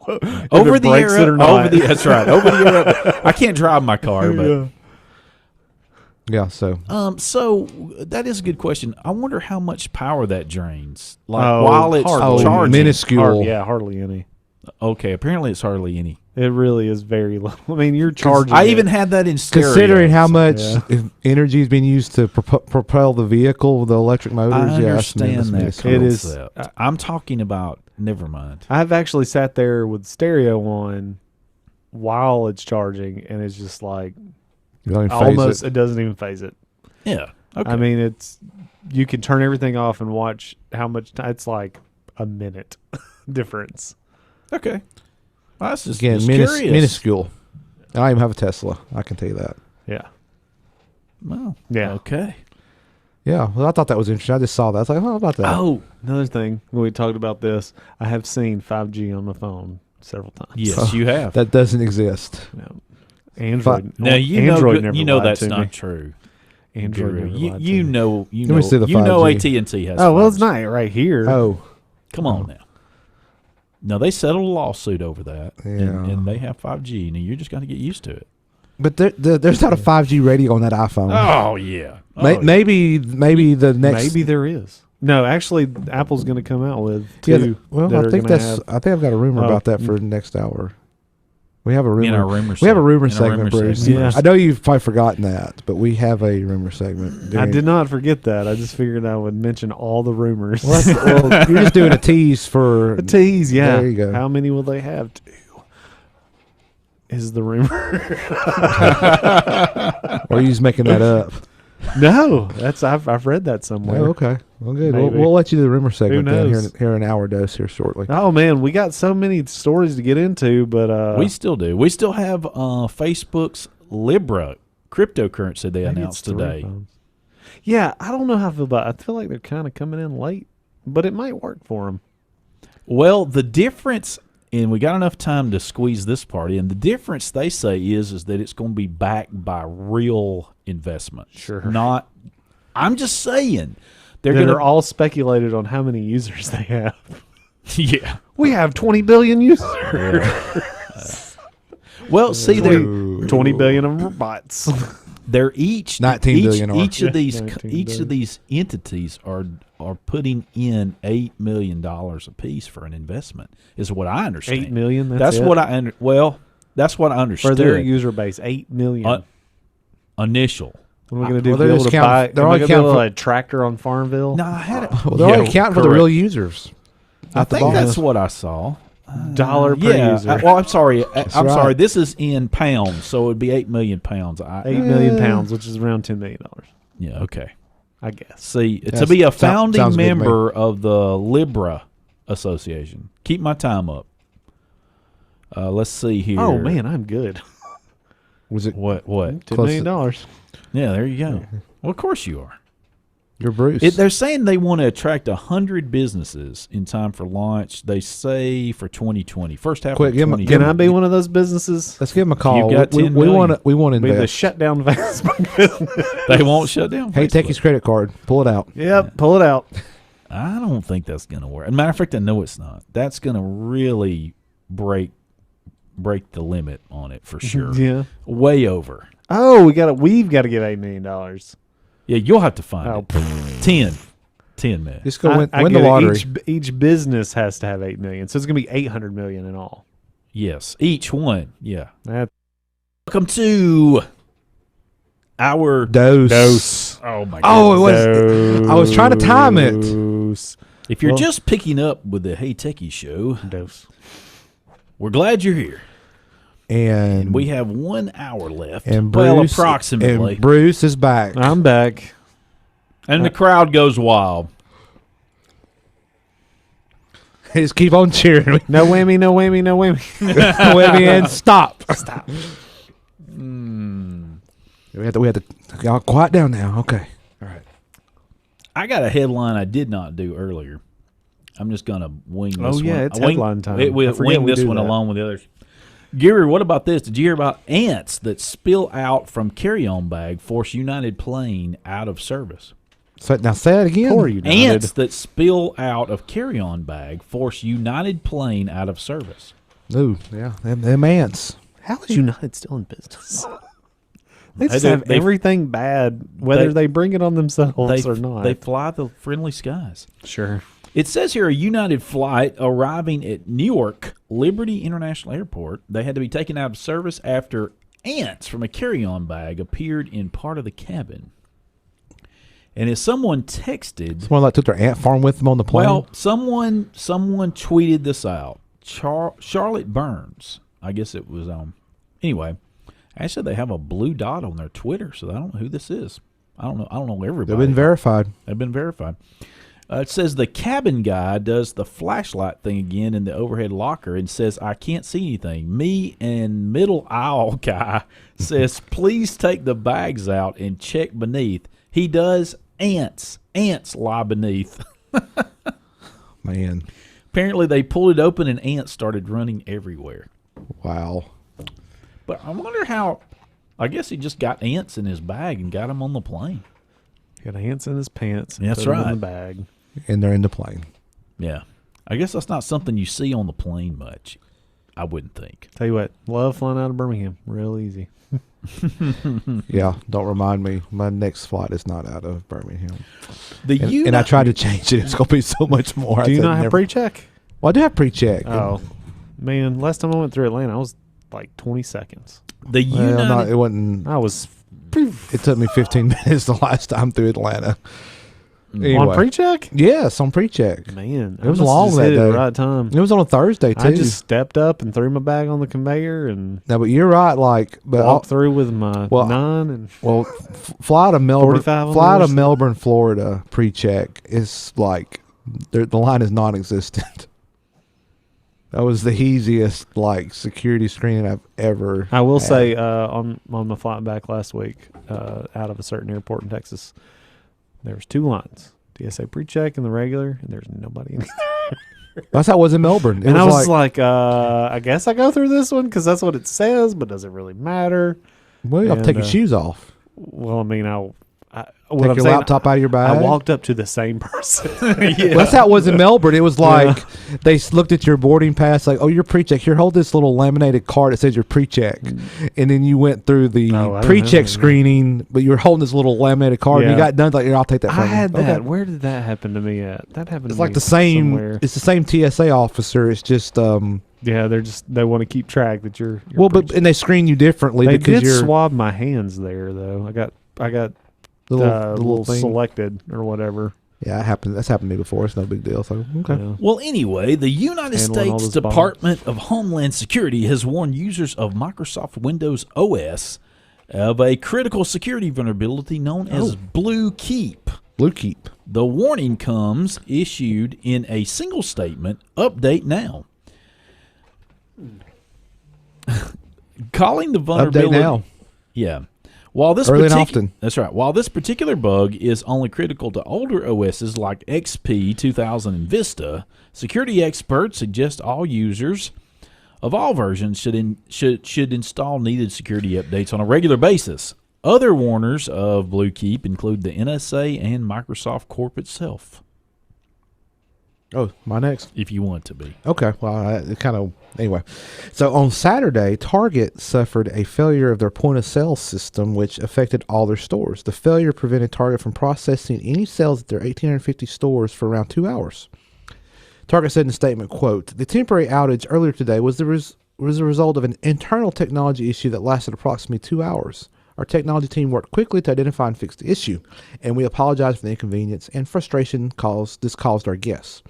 If Over it the breaks air. it or Over not. the. That's right. Over the air. I can't drive my car, but. Yeah. So So that is a good question. I wonder how much power that drains. Like Oh, while it's hardly. charging. minuscule. Hardly any. Okay, apparently it's hardly any. It really is very low. I mean, you're charging. I it. even had that in stereo. Considering how much Yeah. energy is being used to propel the vehicle with the electric motors, I yeah, that's understand that minuscule. It is- concept. I'm talking about. Never mind. I've actually sat there with stereo on while it's charging, and it's just like You don't even phase almost. it. It doesn't even phase it. Yeah. Okay. I mean, it's you can turn everything off and watch how much. It's like a minute difference. okay. Well, that's just, Again, just curious. minuscule. I don't even have a Tesla. I can tell you that. Yeah. Well, Yeah. Okay. Yeah, well, I thought that was interesting. I just saw that. I was like, oh, how about that? Oh, another thing when we talked about this, I have seen 5G on my phone several times. Yes, you have. That doesn't exist. No. Android. Now you Android know. never You know lied that's to not me. true. Android Guru. never You, lied you to me. know. You Let me know. see the You know 5G. AT&T has. Oh well, it's 5G. not right here. Oh, Come on now. No, they settled a lawsuit over that, Yeah. and they have 5G, and you're just going to get used to it. but there's not a 5G radio on that iPhone. Oh yeah. Maybe the next. Maybe there is. No, actually, Apple's going to come out with two. Yeah, well, that I are think gonna that's. have- I think I've got a rumor Oh. about that for next hour. We have a rumor. In our rumor we have a segment. rumor In our segment, rumor Bruce. segment. Yeah. I know you've probably forgotten that, but we have a rumor segment. I did not forget that. I just figured I would mention all the rumors. Well, you're just doing a tease for a tease, yeah. There you go. How many will they have? 2 is the rumor. or are you just making that up? No, that's I've read that somewhere. Oh, okay. Well, good. We'll, Maybe. we'll let you do the rumor segment then knows? here in an hour dose here shortly. Oh man, we got so many stories to get into, but We still do. We still have Facebook's Libra cryptocurrency they maybe announced it's the today. refunds. Yeah, I don't know how I feel about it. I feel like they're kind of coming in late, but it might work for them. Well, the difference and we got enough time to squeeze this party. And the difference they say is that it's going to be backed by real investment. Sure. Not. I'm just saying They're all speculated on how many users they have. Yeah. We have 20 billion users. Well, see, they're 20 billion of them are bots. they're each 19 billion are. each of these 19 each billion. of these entities are putting in $8 million a piece for an investment. Is what I understand. 8 million. That's it? what I that's what I understood. For their user base, 8 million. Initial. What am I going to do? Well, Be they're able to just buy? counting- they're Am I only going to be able to counting buy a tractor on Farmville? No, I had it. Well, they're only counting for the real users. I not the think bots. that's what I saw. Dollar per Yeah. user. Well, I'm sorry. I'm right. sorry. This is in pounds, so it'd be 8 million pounds. 8 million pounds, which is around $10 million, Yeah. Okay. I guess. See, to That's- be a sounds founding good to me. member of the Libra Association. Keep my time up. Let's see here. Oh man, I'm good. Was it What? $10 Close million. Yeah, there you go. Well, of course you are. your Bruce? They're saying they want to attract 100 businesses in time for launch. They say for 2020, first half Quick, of give 'em- 2020. Can I be one of those businesses? Let's give them a call. got We 10 want million. to. We want to Be the invest. shutdown Facebook business. They won't shut down. Hey, Facebook. Techies credit card. Pull it out. Yep, pull it out. I don't think that's going to work. As a matter of fact, I know it's not. That's going to really break the limit on it for sure. Yeah. Way over. Oh, we've got to give $8 million. Yeah, you'll have to find Oh, it. 10 minutes. Just go win I the get it. lottery. Each business has to have 8 million, so it's going to be 800 million in all. Yes, each one. Yeah. That Welcome to our Dose. Oh my god. Oh, it was. I was trying to time it. Dose. If you're Well- just picking up with the Hey Techie show, Dose. we're glad you're here. And We have 1 hour left. and well, Bruce, approximately. And Bruce is back. I'm back. And the crowd goes wild. Just keep on cheering. No whammy, no whammy, no whammy. Whammy and stop. Stop. We have to. Y'all quiet down now. Okay. All right. I got a headline I did not do earlier. I'm just going to wing this one. Oh, yeah, it's I wing- headline time. We'll I forget wing we this do one that. along with the others. Gary, what about this? Did you hear about ants that spill out from carry-on bag force United plane out of service? So now say it again. Poor United. Ants that spill out of carry-on bag force United plane out of service. Ooh, yeah, them ants. How is United still in business? They just They- have they- everything bad, whether they bring it on themselves or not. They fly the friendly skies. Sure. It says here a United flight arriving at Newark Liberty International Airport. They had to be taken out of service after ants from a carry-on bag appeared in part of the cabin. And as someone texted, Someone like took their ant farm with them on the plane. well, someone tweeted this out. Charlotte Burns, I guess it was anyway. Actually, they have a blue dot on their Twitter, so I don't know who this is. I don't know everybody. they've been verified. They've been verified. It says the cabin guy does the flashlight thing again in the overhead locker and says, I can't see anything. Me and middle aisle guy says, please take the bags out and check beneath. He does. Ants lie beneath. Man, Apparently they pulled it open and ants started running everywhere. wow. But I wonder how, I guess he just got ants in his bag and got them on the plane. Got ants in his pants. And That's put 'em right. in the bag. And they're in the plane. Yeah. I guess that's not something you see on the plane much, I wouldn't think. Tell you what, love flying out of Birmingham. Real easy. Yeah, don't remind me. My next flight is not out of Birmingham. The And I tried to change it. It's going to be so much more. Do you I said not have never- pre-check? Well, I do have pre-check. Oh, man. Last time I went through Atlanta, I was like 20 seconds. The Well, United, not, it wasn't. I was It took me 15 minutes the last time through Atlanta. on Anyway. pre-check? Yes, on pre-check. Man, It was I must long have just that hit it at day. the right time. It was on a Thursday, too. I just stepped up and threw my bag on the conveyor and No, but you're right. Like, but walked through with my well, 9 and well, fly to Melbourne, 45 on fly the to other Melbourne, Florida. Pre-check is like the line is non-existent. That was the easiest like security screening I've ever. I will had. say on my flight back last week out of a certain airport in Texas, there was 2 lines: TSA pre-check and the regular, and there's nobody in there. That's how it was in Melbourne. It And I was was like, I guess I go through this one because that's what it says, but does it really matter? well, you have to take your and, shoes off. Well, I mean, what Take I'm your saying, laptop out of your bag. I walked up to the same person. Well, that's how it was in Melbourne. It was like they looked at your boarding pass, like, "Oh, your pre-check. Here, hold this little laminated card that says your pre-check," and then you went through the Oh, I don't pre-check know. screening, but you were holding this little laminated card. And you Yeah. got done. Like, "Here, I'll take that from I you." had Okay. that. Where did that happen to me at? That happened It's to me like the same. somewhere. It's the same TSA officer. It's just Yeah, they want to keep track that you're well, but and they screen you differently they because did you're swab my hands there though. I got the little thing. selected or whatever. Yeah, it happened. That's happened to me before. It's no big deal. So okay. Yeah. Well, anyway, the United Handling all States those bombs. Department of Homeland Security has warned users of Microsoft Windows OS of a critical security vulnerability known as Blue Keep. Blue Keep. The warning comes issued in a single statement, update now. Calling the vulnerability Update now. Yeah. While this Early and often. That's right. While this particular bug is only critical to older OSs like XP 2000 and Vista, security experts suggest all users of all versions should install needed security updates on a regular basis. Other warners of Blue Keep include the NSA and Microsoft Corp itself, Oh, my next. if you want to be. Okay. Well, it kind of anyway. So on Saturday, Target suffered a failure of their point of sale system, which affected all their stores. The failure prevented Target from processing any sales at their 1,850 stores for around 2 hours. Target said in a statement, quote, "The temporary outage earlier today was a result of an internal technology issue that lasted approximately 2 hours. Our technology team worked quickly to identify and fix the issue, and we apologize for the inconvenience and frustration this caused our guests."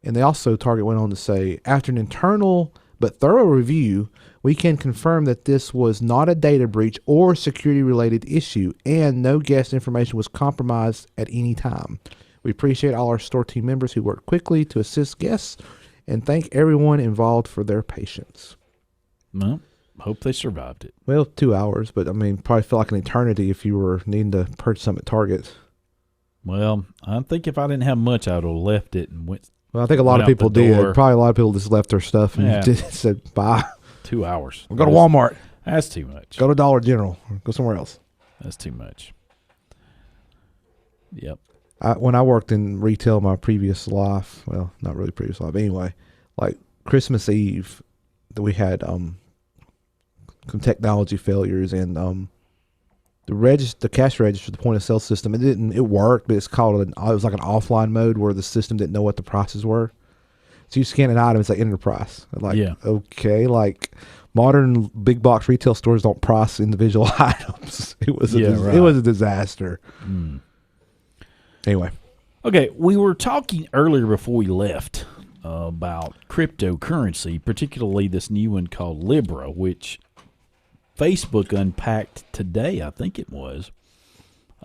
And they also, Target went on to say, after an internal but thorough review, we can confirm that this was not a data breach or security-related issue, and no guest information was compromised at any time. We appreciate all our store team members who worked quickly to assist guests, and thank everyone involved for their patience. Well, hope they survived it. Well, 2 hours, but I mean, probably feel like an eternity if you were needing to purchase something at Target. Well, I think if I didn't have much, I would have left it and went Well, I think a lot of Went out people the door. did. Probably a lot of people just left their stuff and Yeah. just said, bye. 2 hours. Go to Walmart. That's too much. Go to Dollar General. Go somewhere else. That's too much. Yep. When I worked in retail my previous life, well, not really previous life, but anyway, like Christmas Eve, we had some technology failures, and the cash register, the point of sale system, it worked, but it was like an offline mode where the system didn't know what the prices were. So you scan an item, it's like enter the price. Like, Yeah. okay, like modern big box retail stores don't price individual items. It was right. it was a disaster. Anyway. Okay, we were talking earlier before we left about cryptocurrency, particularly this new one called Libra, which Facebook unpacked today, I think it was.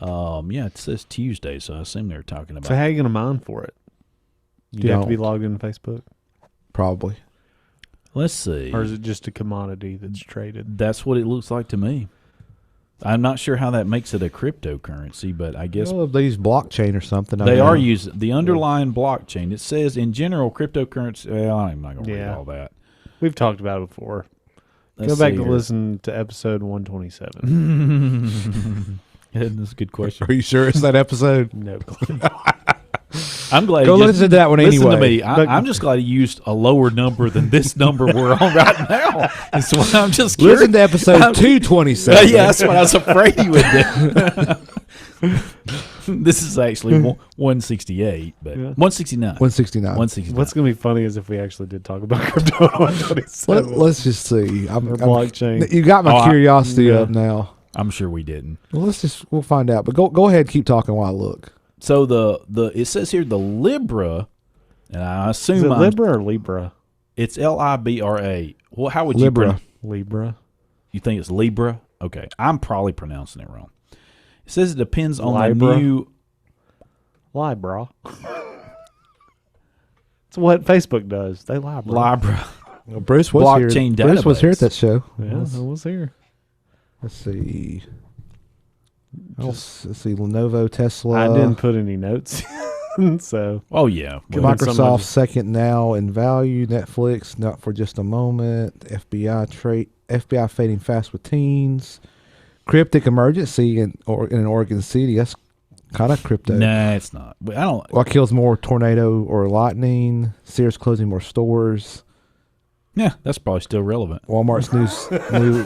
Yeah, it says Tuesday, so I assume they're talking about So how are you going to mine for it? You have to be logged into Facebook? Probably. Let's see. Or is it just a commodity that's traded? That's what it looks like to me. I'm not sure how that makes it a cryptocurrency, but I guess Well, if they use blockchain or something. I they don't are know. using the underlying blockchain. It says in general cryptocurrency. Well, I'm not going to read Yeah. all that. We've talked about it before. Let's Go back see to here. listen to episode 127. Yeah, that's a good question. Are you sure it's that episode? No clue. I'm glad. Go he just- listen to that one Listen anyway. to me. I'm just glad he used a lower number than this number we're on right now. That's what I'm just curious. Listen to episode 227. Yeah, that's what I was afraid he would do. This is actually 168, but Yeah. 169. 169. 169. What's going to be funny is if we actually did talk about crypto on 127. Let's just see. Or blockchain. You got my Oh, curiosity yeah. up now. I'm sure we didn't. Well, we'll find out. But go ahead, keep talking while I look. So it says here the Libra, and I assume Is it Libra or Libra? it's Libra. Well, how would you Libra. Libra. You think it's Libra? Okay, I'm probably pronouncing it wrong. It says it depends on Libra. the new. Libra. It's what Facebook does. They lie, bro. Libra. Well, Bruce was Blockchain here. Bruce was here at database. that show. Yeah, I was here. Let's see. Let's see. Lenovo, Tesla. I didn't put any notes. So, Oh yeah. Well, Microsoft second now in value. Netflix not for just a moment. FBI fading fast with teens. Cryptic emergency in an Oregon City. That's kind of crypto. nah, it's not. But I don't. What kills more, tornado or lightning? Sears closing more stores. Yeah, that's probably still relevant. Walmart's new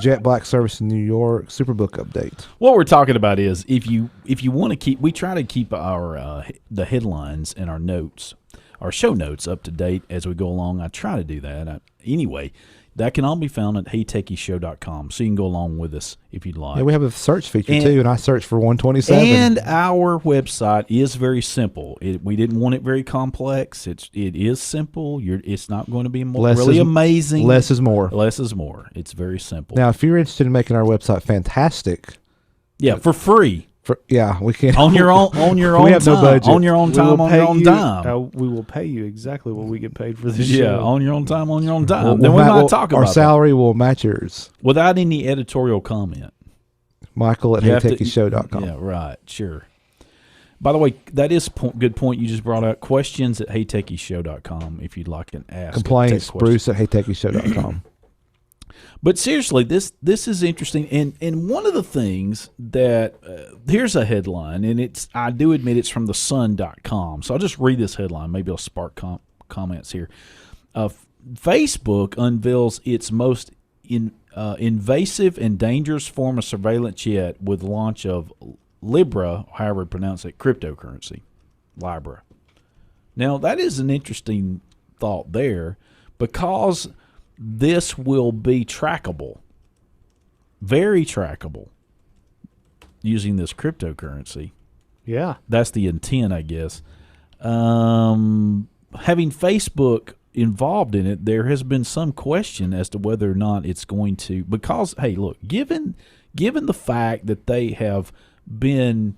jet black service in New York. Superbook update. What we're talking about is if you want to keep, we try to keep our the headlines and our notes, our show notes up to date as we go along. I try to do that. Anyway, that can all be found at heytechieshow.com, so you can go along with us if you'd like. Yeah, we have a search feature too, and I searched for 127. And our website is very simple. We didn't want it very complex. It is simple. It's not going to be really amazing. Less is more. Less is more. It's very simple. Now, if you're interested in making our website fantastic, for free. We can on your own. We have time, no budget. on your own time. On your own dime. We will pay you exactly what we get paid for this show. On your own time. On your own dime. Then we might talk about our salary will match yours without any editorial comment. Michael at heytechieshow.com. Yeah, right. Sure. By the way, that is a good point you just brought up. Questions at heytechieshow.com if you'd like an ask. Complaints, Bruce at heytechieshow.com. But seriously, this is interesting, and one of the things that here's a headline, and I do admit it's from thesun.com. So I'll just read this headline. Maybe it'll spark comments here. Facebook unveils its most invasive and dangerous form of surveillance yet with launch of Libra, however you pronounce it, cryptocurrency, Libra. Now that is an interesting thought there, because this will be trackable, very trackable, using this cryptocurrency. Yeah. That's the intent, I guess. Having Facebook involved in it, there has been some question as to whether or not it's going to, because, hey, look, given the fact that they have been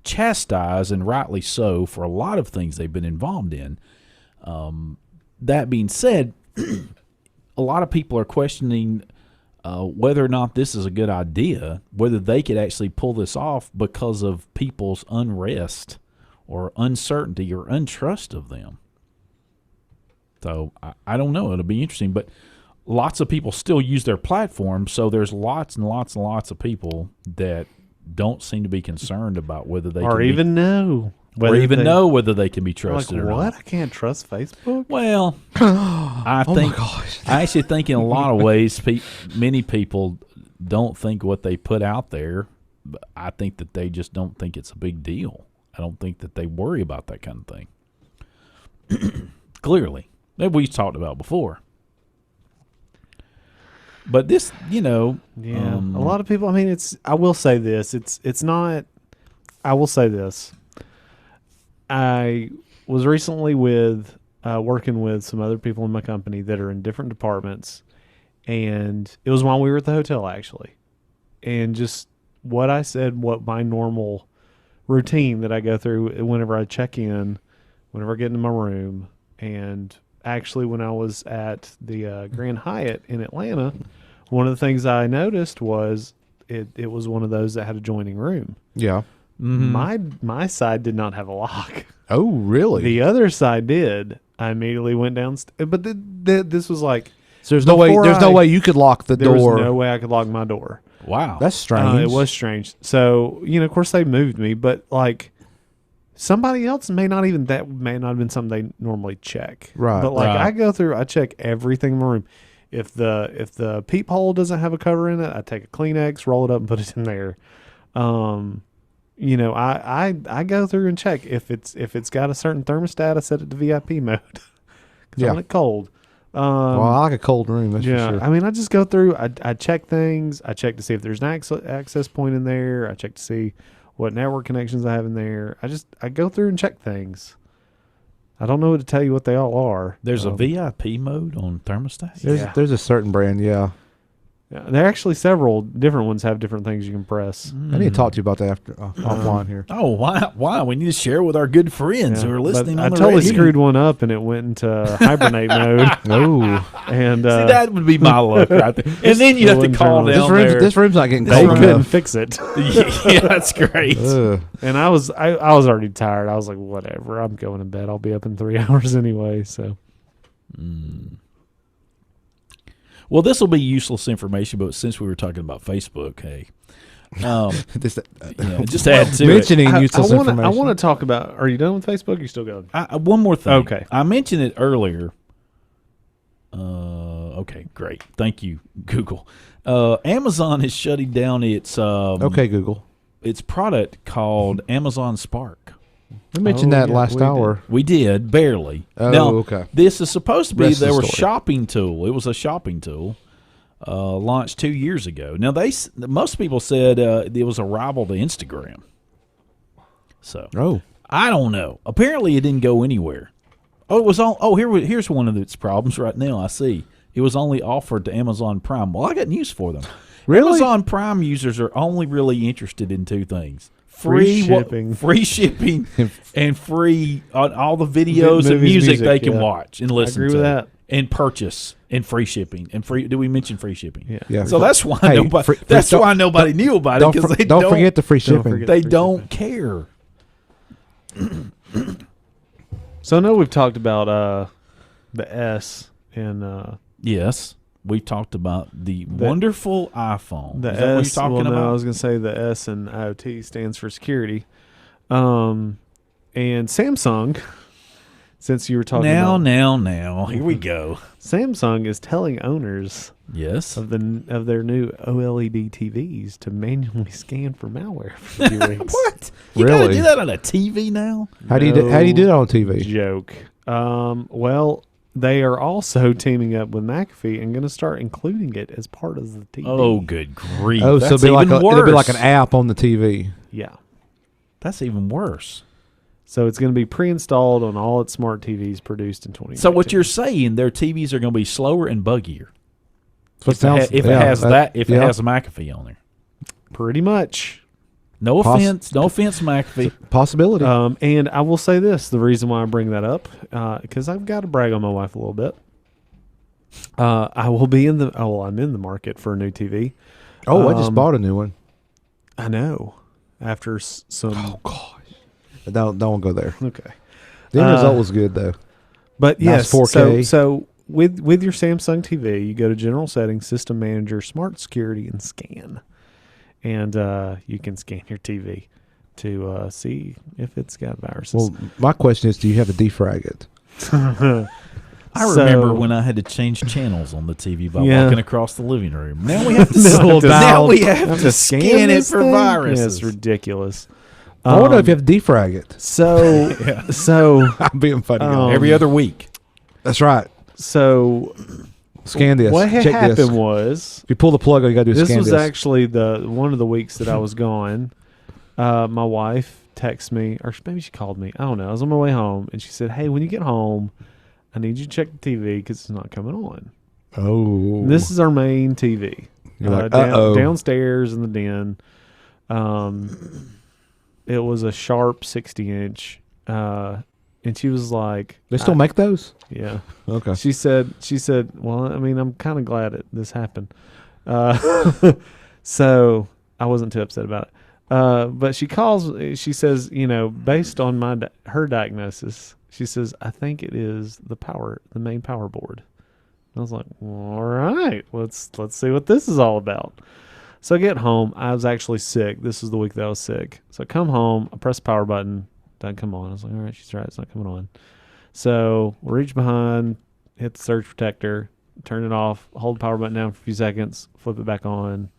chastised, and rightly so, for a lot of things they've been involved in, that being said, a lot of people are questioning whether or not this is a good idea, whether they could actually pull this off because of people's unrest or uncertainty or untrust of them. So I don't know. It'll be interesting, but lots of people still use their platform, so there's lots and lots and lots of people that don't seem to be concerned about whether they know whether they can be trusted or what? not. I can't trust Facebook? Well, I actually think in a lot of ways, many people don't think what they put out there. I think that they just don't think it's a big deal. I don't think that they worry about that kind of thing. Clearly, that we've talked about before. But this, a lot of people. I mean, I will say this. It's not. I will say this. I was recently working with some other people in my company that are in different departments, and it was while we were at the hotel, actually. And just what I said, what my normal routine that I go through whenever I check in, whenever I get into my room, and actually when I was at the Grand Hyatt in Atlanta, one of the things I noticed was it was one of those that had a joining room. Yeah. Mm-hmm. My side did not have a lock. Oh, really? The other side did. I immediately went downstairs, but this was like, so there's no way. There's no way you could lock the door. There was no way I could lock my door. Wow, that's strange. It was strange. So of course they moved me, but like somebody else may not have been something they normally check. Right. But I go through, I check everything in my room. If the peephole doesn't have a cover in it, I take a Kleenex, roll it up, and put it in there. I go through and check if it's got a certain thermostat. I set it to VIP mode because I want it cold. Well, I like a cold room. That's for sure. I mean, I just go through. I check things. I check to see if there's an access point in there. I check to see what network connections I have in there. I go through and check things. I don't know what to tell you what they all are. There's a VIP mode on thermostats. There's a certain brand, yeah. Yeah, there are actually several different ones have different things you can press. I need to talk to you about that after offline here. Oh, why? Why? We need to share with our good friends Yeah, who are listening but on I the totally radio. screwed one up and it went into hibernate mode. Oh, And See, that would be my luck right there. And then you It have to wouldn't call turn down on. there. this room's not getting they cold couldn't enough. fix it. Yeah, that's great. Ugh. And I was already tired. I was like, whatever. I'm going to bed. I'll be up in 3 hours anyway. So Well, this will be useless information, but since we were talking about Facebook, hey, This, just add to it. mentioning I useless information. want to talk about. Are you done with Facebook? Or you still going? One more thing. Okay. I mentioned it earlier. Okay, great. Thank you, Google. Amazon is shutting down its Okay, Google. its product called Amazon Spark. We mentioned that last we hour. We did barely. Oh, now, okay. This is supposed to be Rest of the their story. shopping tool. It was a shopping tool launched 2 years ago. Now most people said it was a rival to Instagram. So Oh, I don't know. Apparently, it didn't go anywhere. Oh, it was on. Oh, here's one of its problems right now. I see. It was only offered to Amazon Prime. Well, I got news for them. Really? Amazon Prime users are only really interested in two things: Free shipping. free shipping, and free on all the videos and Movies, music they can yeah. watch and listen agree to. with that. And purchase and free shipping and free. Did we mention free shipping? Yeah. yeah. So that's why Hey, nobody. That's why nobody knew about it because they don't forget the free shipping. forget- They free don't care. So I know we've talked about the S and Yes, we talked about the wonderful iPhone. the Is that what you're S. talking Well, no, I about? was going to say the S in IoT stands for security. And Samsung, since you were talking about Now, here we go. Samsung is telling owners Yes. of their new OLED TVs to manually scan for malware for a few weeks. What? You gotta Really? do that on a TV now? How do you do that on TV? Joke. Well, they are also teaming up with McAfee and going to start including it as part of the TV. Oh, good grief! Oh, so That's it'll be even worse. it'll be like an app on the TV. Yeah. That's even worse. So it's going to be pre-installed on all its smart TVs produced in 2019. So what you're saying, their TVs are going to be slower and buggier So if it has McAfee on there. pretty much. No offense, McAfee. Possibility. And I will say this: the reason why I bring that up, because I've got to brag on my wife a little bit. I will be in the. Oh, well, I'm in the market for a new TV. I just bought a new one. I know. After some. Oh gosh. Don't go there. Okay. The end result was good though. But Nice yes, 4K. So with your Samsung TV, you go to General Settings, System Manager, Smart Security, and Scan, and you can scan your TV to see if it's got viruses. Well, my question is, do you have to defrag it? I remember when I had to change channels on the TV by Yeah. walking across the living room. Now we have to, Now now we I have to scan it this for thing? viruses. Yeah, it's ridiculous. I want to know if you have to defrag it. So I'm being funny. guys. Every other week. That's right. so Scan this. what had Check happened this. was If you pull the plug, you got to do a this scan was this. actually the one of the weeks that I was gone. My wife texted me, or maybe she called me. I don't know. I was on my way home, and she said, "Hey, when you get home, I need you to check the TV because it's not coming on." Oh. This is our main TV. You're like, uh-oh. Downstairs in the den. It was a sharp 60-inch. And she was like, They still make those? yeah. Okay. She said, well, I mean, I'm kind of glad this happened. So I wasn't too upset about it. But she says, based on her diagnosis, she says, I think it is the main power board. I was like, well, all right, let's see what this is all about. So I get home. I was actually sick. This was the week that I was sick. So I come home. I press the power button. Doesn't come on. I was like, all right, she's right. It's not coming on. So we'll reach behind, hit the surge protector, turn it off, hold the power button down for a few seconds, flip it back on,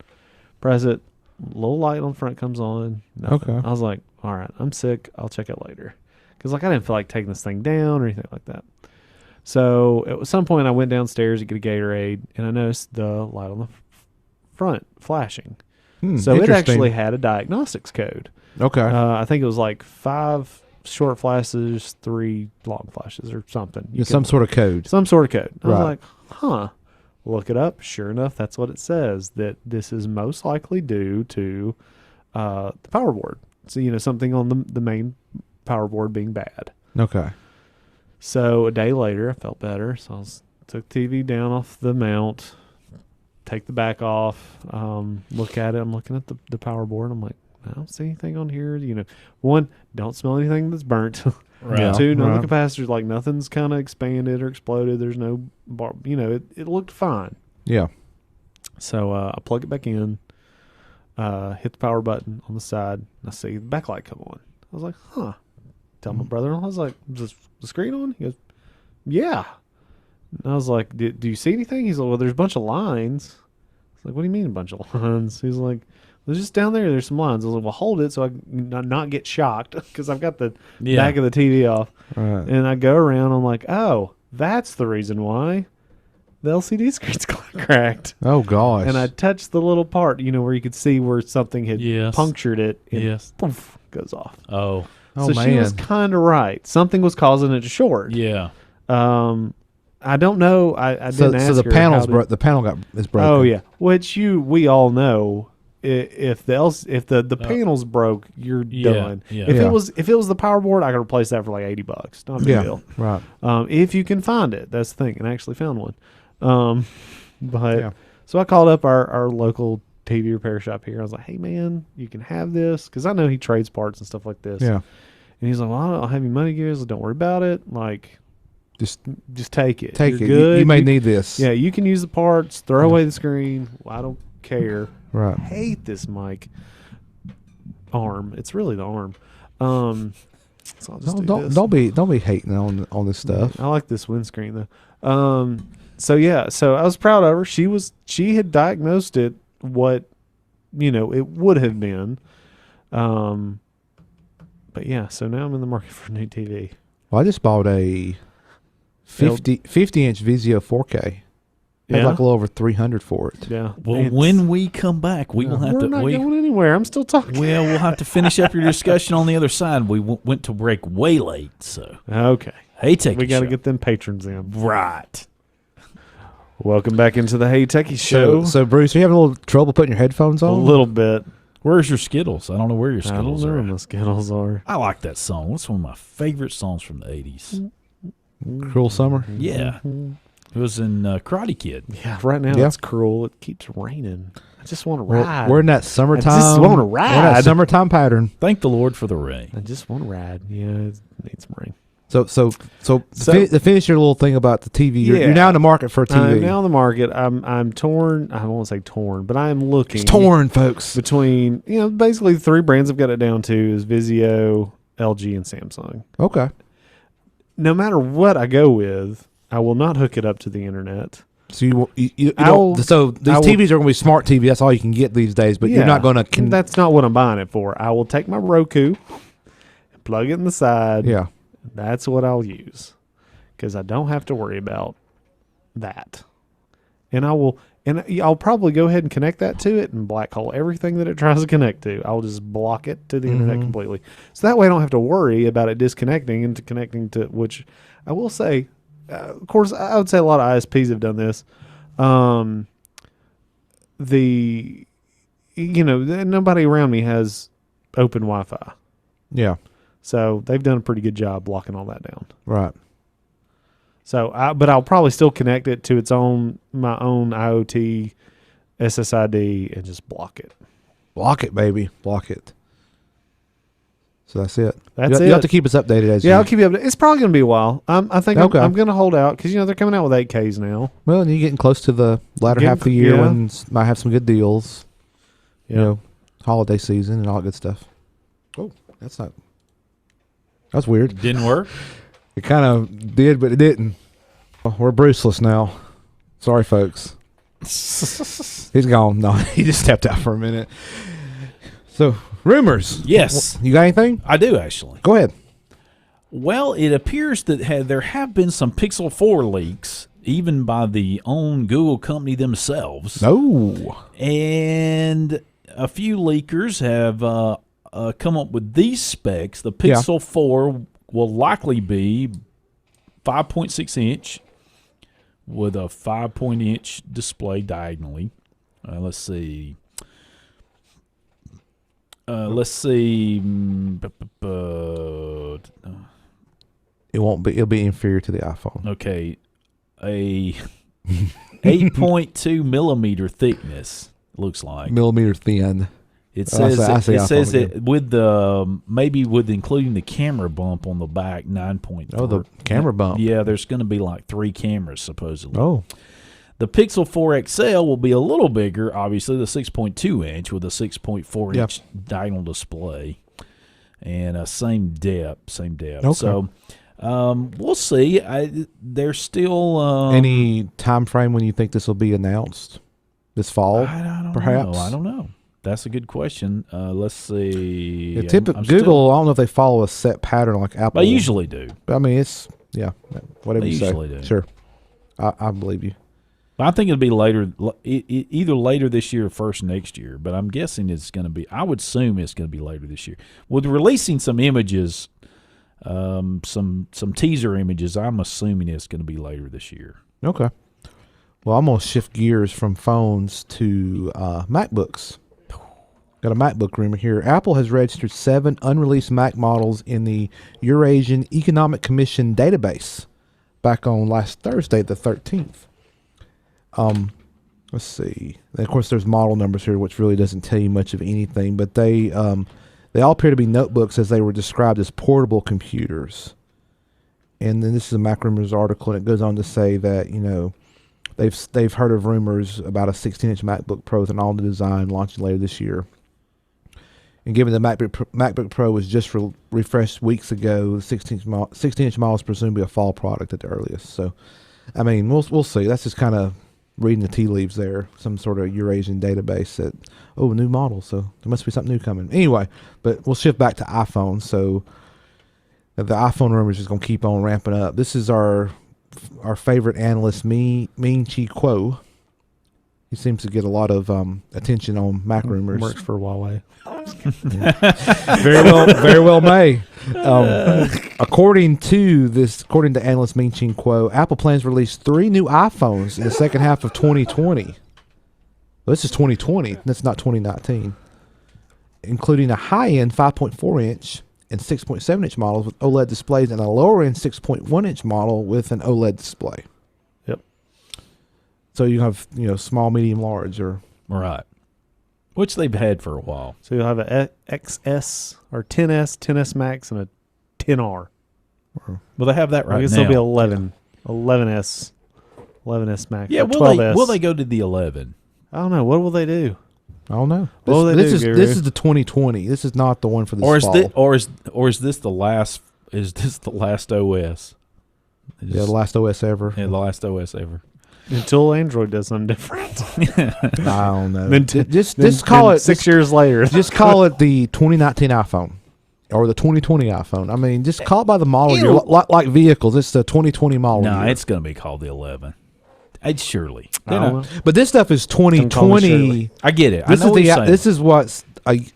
press it. Little light on the front comes on. Nothing. Okay. I was like, all right, I'm sick. I'll check it later. Because I didn't feel like taking this thing down or anything like that. So at some point I went downstairs to get a Gatorade, and I noticed the light on the front flashing. So it actually had a diagnostics code. Okay. I think it was like 5 short flashes, 3 long flashes or something. Some sort of code. Some sort of code. I was Right. like, huh, Look it up. Sure enough, that's what it says. That this is most likely due to the power board. So something on the main power board being bad. Okay. So a day later, I felt better. So I took the TV down off the mount, take the back off, look at it. I'm looking at the power board. I'm like, I don't see anything on here. One, don't smell anything that's burnt. Right. Two, none of Right. the capacitors, like nothing's kind of expanded or exploded. There's no bar. It looked fine. Yeah. So I plug it back in, hit the power button on the side, and I see the backlight come on. I was like, huh. Tell my brother-in-law, I was like, is the screen on? He goes, yeah. And I was like, do you see anything? He's like, well, there's a bunch of lines. I was like, what do you mean a bunch of lines? He's like, well, just down there's some lines. I was like, well, hold it so I can not get shocked because I've got the back of the TV off. Right. And I go around, I'm like, oh, that's the reason why the LCD screen's cracked. Oh gosh. And I touched the little part, where you could see where something had Yes. punctured it. And Yes. poof, goes off. Oh, Oh So man. she was kind of right. Something was causing it to short. yeah. I don't know. I didn't ask so the her panel's how to- the panel is broken. Oh yeah, which we all know. If the panel's broke, you're Yeah, done. yeah. If Yeah. it was the power board, I could replace that for like $80. Not a big Yeah. deal. Right. If you can find it, that's the thing. And I actually found one. But Yeah. so I called up our local TV repair shop here. I was like, hey man, you can have this because I know he trades parts and stuff like this. Yeah. And he's like, well, I'll have you money, guys. Don't worry about it. Like, Just take it. take You're it. Good. You may need this. Yeah, you can use the parts. Throw away the screen. Well, I don't care. Right. Hate this mic arm. It's really the arm. So I'll just do this. Don't be hating on this stuff. I like this windscreen though. So yeah, so I was proud of her. She had diagnosed it what it would have been. But yeah, so now I'm in the market for a new TV. Well, I just bought a 50-inch Vizio 4K. Paid Yeah? like a little over $300 for it. Yeah. Well, It's- when we come back, we will have we're to. not going anywhere. I'm still talking. Well, we'll have to finish up your discussion on the other side. We went to break way late, so Okay. hey, take We got to get them patrons in. right. Welcome back into the Hey Techies show. So Bruce, are you having a little trouble putting your headphones a on? little bit. Where's your Skittles? I don't know where your I don't Skittles know where are. my Skittles are. I like that song. What's one of my favorite songs from the 80s? Cruel Summer. Yeah. It was in Karate Kid. Yeah, right now Yeah. it's cruel. It keeps raining. I just want to We're, ride. we're in that summertime. I just wanna We're in that ride. summertime pattern. Thank the Lord for the rain. I just want to ride. Yeah, it needs some rain. So to finish your little thing about the TV, Yeah. you're now in the market for a TV. I'm now in the market. I'm torn. I won't say torn, but I am looking. It's torn, folks. Between basically the three brands I've got it down to is Vizio, LG, and Samsung. Okay. No matter what I go with, I will not hook it up to the internet. So you I'll- don't, so these I will- TVs are going to be smart TV. That's all you can get these days. But you're not going to. That's not what I'm buying it for. I will take my Roku, and plug it in the side. Yeah. That's what I'll use because I don't have to worry about that. And I'll probably go ahead and connect that to it and black hole everything that it tries to connect to. I'll just block it to the internet completely. So that way I don't have to worry about it disconnecting and connecting to, which I will say, of course, I would say a lot of ISPs have done this. Nobody around me has open Wi-Fi. Yeah. So they've done a pretty good job locking all that down. Right. So, but I'll probably still connect it to my own IoT SSID and just block it. Block it, baby. Block it. So that's it. That's You it. have to keep us updated as I'll keep you updated. It's probably going to be a while. I think Okay. I'm going to hold out because they're coming out with 8Ks now. Well, and you're getting close to the latter half of the year Yeah. when might have some good deals. Yeah. You know, holiday season and all that good stuff. Oh, that's weird. Didn't work? It kind of did, but it didn't. Well, we're Bruceless now. Sorry, folks. He's gone. No, he just stepped out for a minute. So, rumors. Yes. You got anything? I do, actually. Go ahead. Well, it appears that there have been some Pixel 4 leaks, even by the own Google company themselves. No. And a few leakers have come up with these specs. The Pixel 4 will likely be 5.6 inch with a 5-point-inch display diagonally. Let's see. It won't be. It'll be inferior to the iPhone. Okay, a 8.2 millimeter thickness looks like. Millimeter thin. It says I see it says iPhone it with the maybe with including the camera bump on the back 9.3. Oh, the camera bump. Yeah, there's going to be like 3 cameras supposedly. Oh, The Pixel 4 XL will be a little bigger, obviously the 6.2 inch with a 6.4 inch diagonal display, and same depth. Okay. So we'll see. There's still any time frame when you think this will be announced? This fall, I don't perhaps. know. I don't know. That's a good question. Let's see. Yeah, Google, I don't know if they follow a set pattern like Apple. They usually do. I mean, it's whatever They you say. usually do. Sure, I believe you. But I think it'll be later, either later this year or first next year. But I'm guessing it's going to be. I would assume it's going to be later this year. With releasing some images, some teaser images, I'm assuming it's going to be later this year. Okay. Well, I'm gonna shift gears from phones to MacBooks. Got a MacBook rumor here. Apple has registered 7 unreleased Mac models in the Eurasian Economic Commission database back on last Thursday, the 13th. Let's see. And of course, there's model numbers here, which really doesn't tell you much of anything. But they all appear to be notebooks, as they were described as portable computers. And then this is a Mac Rumors article, and it goes on to say that they've heard of rumors about a 16-inch MacBook Pro with an all-new design launching later this year. And given the MacBook Pro was just refreshed weeks ago, the 16-inch model is presumably a fall product at the earliest. So, I mean, we'll see. That's just kind of reading the tea leaves there. Some sort of Eurasian database that, new model. So there must be something new coming. Anyway, but we'll shift back to iPhone. So the iPhone rumor is just going to keep on ramping up. This is our favorite analyst, Ming Chi Kuo. He seems to get a lot of attention on Mac rumors. Works for Huawei. Very well may. According to analyst Ming Chi Kuo, Apple plans to release 3 new iPhones in the second half of 2020. Well, this is 2020. That's not 2019. Including a high-end 5.4-inch and 6.7-inch models with OLED displays, and a lower-end 6.1-inch model with an OLED display. Yep. So you have small, medium, large, or Right. Which they've had for a while. So you'll have a XS or 10S, 10S Max, and a 10R. Well, they have that right I guess now. there'll be 11S, 11S Max. Yeah, or 12S. will they go to the 11? I don't know. What will they do? I don't know. What This will they do, is the 2020. This is not the one for this fall. Or is this the last? Is this the last OS? The last OS ever. Yeah, the last OS ever. Until Android does something different. I don't know. Then just call it 6 years later. Just call it the 2019 iPhone or the 2020 iPhone. I mean, just call it by the model year, like vehicles. It's the 2020 model year. No, it's going to be called the 11. Surely. But this stuff is 2020. I get it. This I know what you're is saying. this is what's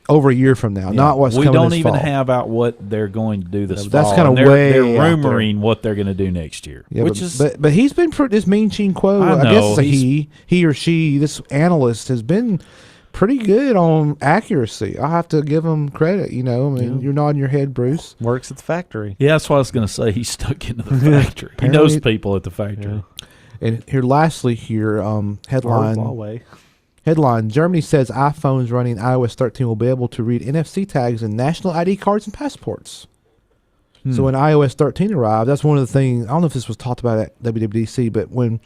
over a year from now, not what's we coming don't this even fall. have out what they're going to do this fall. That's kinda and they're way out there. rumoring what they're going to do next year. Yeah, which but he's been this Ming Chi Kuo. I I guess know, it's a he or she. This analyst has been pretty good on accuracy. I have to give him credit. I mean, you're nodding your head, Bruce. Works at the factory. Yeah, that's what I was going to say. He's stuck into the factory. He knows people at the factory. Yeah. And lastly, headline. Huawei. Headline: Germany says iPhones running iOS 13 will be able to read NFC tags in national ID cards and passports. So when iOS 13 arrived, that's one of the things. I don't know if this was talked about at WWDC, but when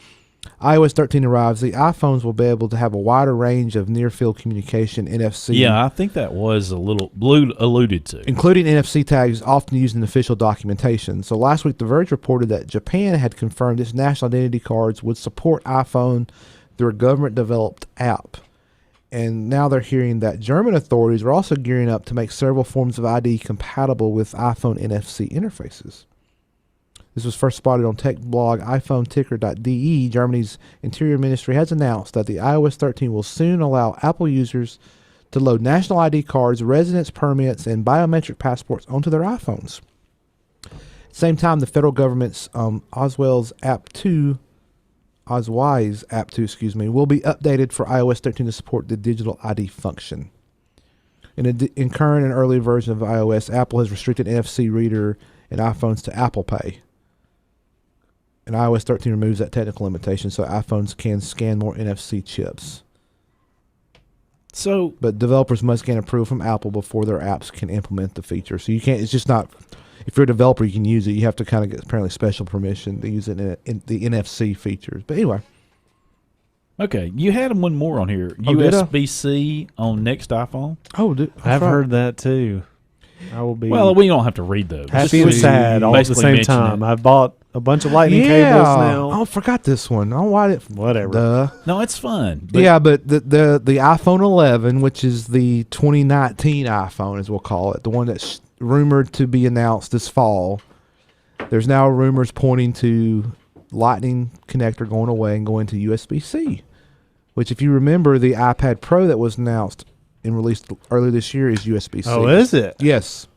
iOS 13 arrives, the iPhones will be able to have a wider range of near-field communication NFC. Yeah, I think that was a little alluded to. Including NFC tags often used in official documentation. So last week, The Verge reported that Japan had confirmed its national identity cards would support iPhone through a government-developed app. And now they're hearing that German authorities are also gearing up to make several forms of ID compatible with iPhone NFC interfaces. This was first spotted on tech blog iPhoneticker.de. Germany's Interior Ministry has announced that the iOS 13 will soon allow Apple users to load national ID cards, residence permits, and biometric passports onto their iPhones. At the same time, the federal government's Oswell's App 2 Oswise app 2, will be updated for iOS 13 to support the digital ID function. In current and early version of iOS, Apple has restricted NFC reader in iPhones to Apple Pay. And iOS 13 removes that technical limitation, so iPhones can scan more NFC chips. But developers must gain approval from Apple before their apps can implement the feature. So you can't. It's just not. If you're a developer, you can use it. You have to kind of get apparently special permission to use it in the NFC features. But anyway. Okay, you had one more on here. Oh, USB-C on next iPhone. Oh, I've heard that too. I will be. Well, we don't have to read those. Happy and sad all at the same time. I've bought a bunch of lightning cables now. Oh, I forgot this one. Oh, why did whatever? No, it's fun. But but the iPhone 11, which is the 2019 iPhone, as we'll call it, the one that's rumored to be announced this fall. There's now rumors pointing to Lightning connector going away and going to USB-C. Which, if you remember, the iPad Pro that was announced and released earlier this year is USB-C. Oh, is it? Yes.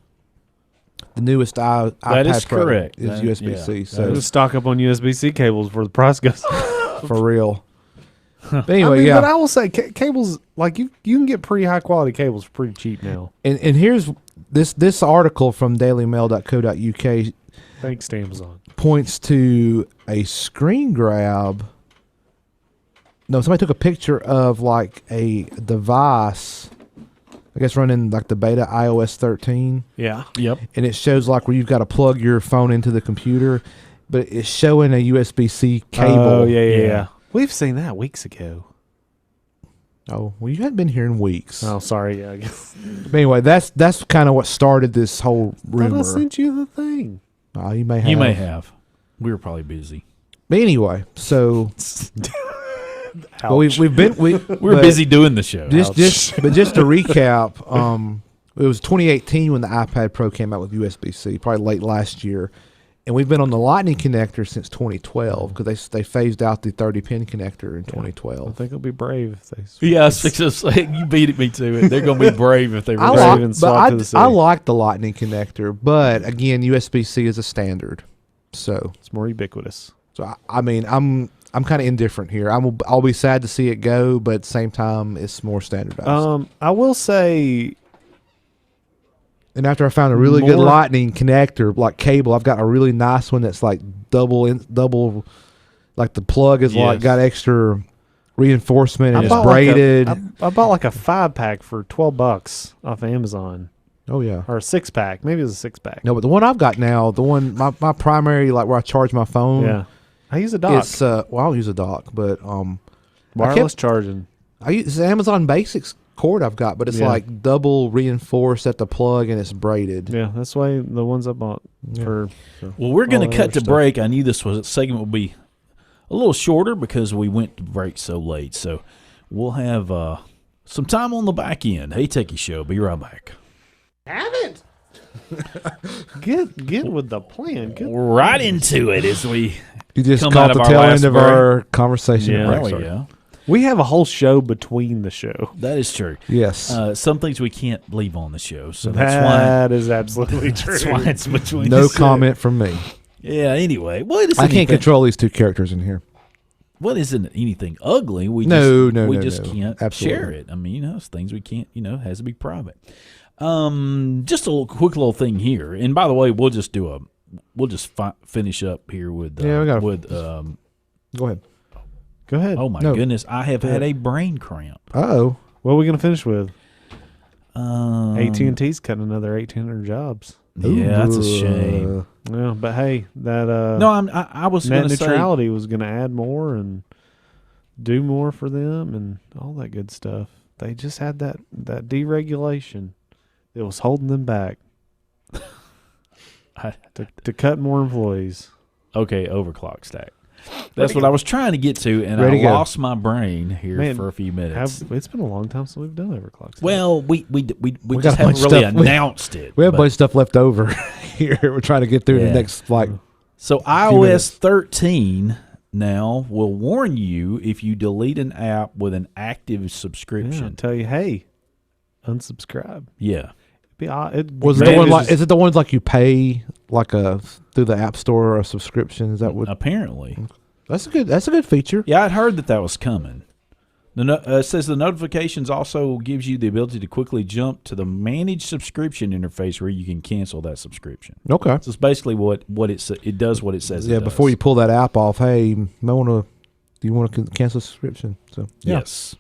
The newest iPad that is Pro correct. is USB-C. Yeah, so stock up on USB-C cables before the price goes for real. But anyway, But I will say, cables, like you can get pretty high quality cables for pretty cheap now. And here's this article from dailymail.co.uk. Thanks to Amazon. Points to a screen grab. No, somebody took a picture of like a device, I guess running like the beta iOS 13. Yeah. Yep. And it shows like where you've got to plug your phone into the computer, but it's showing a USB-C cable. Oh, yeah. We've seen that weeks ago. Oh, well, you hadn't been here in weeks. Oh, sorry. Yeah, I guess. But anyway, that's kind of what started this whole rumor. I sent you the thing. You may have. You may have. We were probably busy. But anyway, so Well, we've been we're busy doing the show. Just to recap, it was 2018 when the iPad Pro came out with USB-C, probably late last year, and we've been on the Lightning connector since 2012 because they phased out the 30-pin connector in 2012. I think it'll be brave if they. Yes, you beat me to it. They're going to be brave if they I really like the Lightning connector, but again, USB-C is a standard, so it's more ubiquitous. So I mean, I'm kind of indifferent here. I'll be sad to see it go, but at the same time, it's more standardized. I will say. And after I found a really good Lightning connector, like cable, I've got a really nice one that's like double, like the plug is like got extra reinforcement and it's braided. I bought like a 5-pack for $12 off of Amazon. Oh yeah, or a 6-pack. Maybe it was a 6-pack. No, but the one I've got now, the one my primary, like where I charge my phone. Yeah, I use a dock. It's I'll use a dock, but wireless charging. I use Amazon Basics cord I've got, but it's like double reinforced at the plug and it's braided. Yeah, that's why the ones I bought for. Well, we're going to cut to break. I knew this segment would be a little shorter because we went to break so late. So we'll have some time on the back end. Hey, Techie Show. Be right back. Haven't. Get with the plan. Right into it as we just come caught out the of tail our end of break. our conversation. Yeah, there we go. We have a whole show between the show. That is true. Yes. Some things we can't leave on the show, so that is absolutely true. That's why it's between. No comment from me. Yeah. Anyway, I can't control these two characters in here. Well, isn't anything ugly? We just can't share it. I mean, it's things we can't. It has to be private. Just a quick little thing here, and by the way, we'll just finish up here with go ahead. Go ahead. Oh my goodness, I have had a brain cramp. Oh, what are we gonna finish with? AT&T's cutting another 1,800 jobs. Yeah, that's a shame. Yeah, but hey, that I was net going to say neutrality was going to add more and do more for them and all that good stuff. They just had that deregulation. It was holding them back to cut more employees. Okay, overclock stack. That's what I was trying to get to, and I lost my brain here for a few minutes. It's been a long time since we've done overclock stack. Well, we just haven't really announced it. We have a bunch of stuff left over here. We're trying to get through the next So iOS 13 now will warn you if you delete an app with an active subscription. Tell you, hey, unsubscribe. Yeah. Is it the ones like you pay through the App Store or a subscription? Is that what? Apparently. That's a good feature. Yeah, I'd heard that was coming. It says the notifications also gives you the ability to quickly jump to the managed subscription interface where you can cancel that subscription. Okay. So it's basically what it does what it says. Yeah. It does. Before you pull that app off, hey, do you want to cancel a subscription? So yeah. Yes.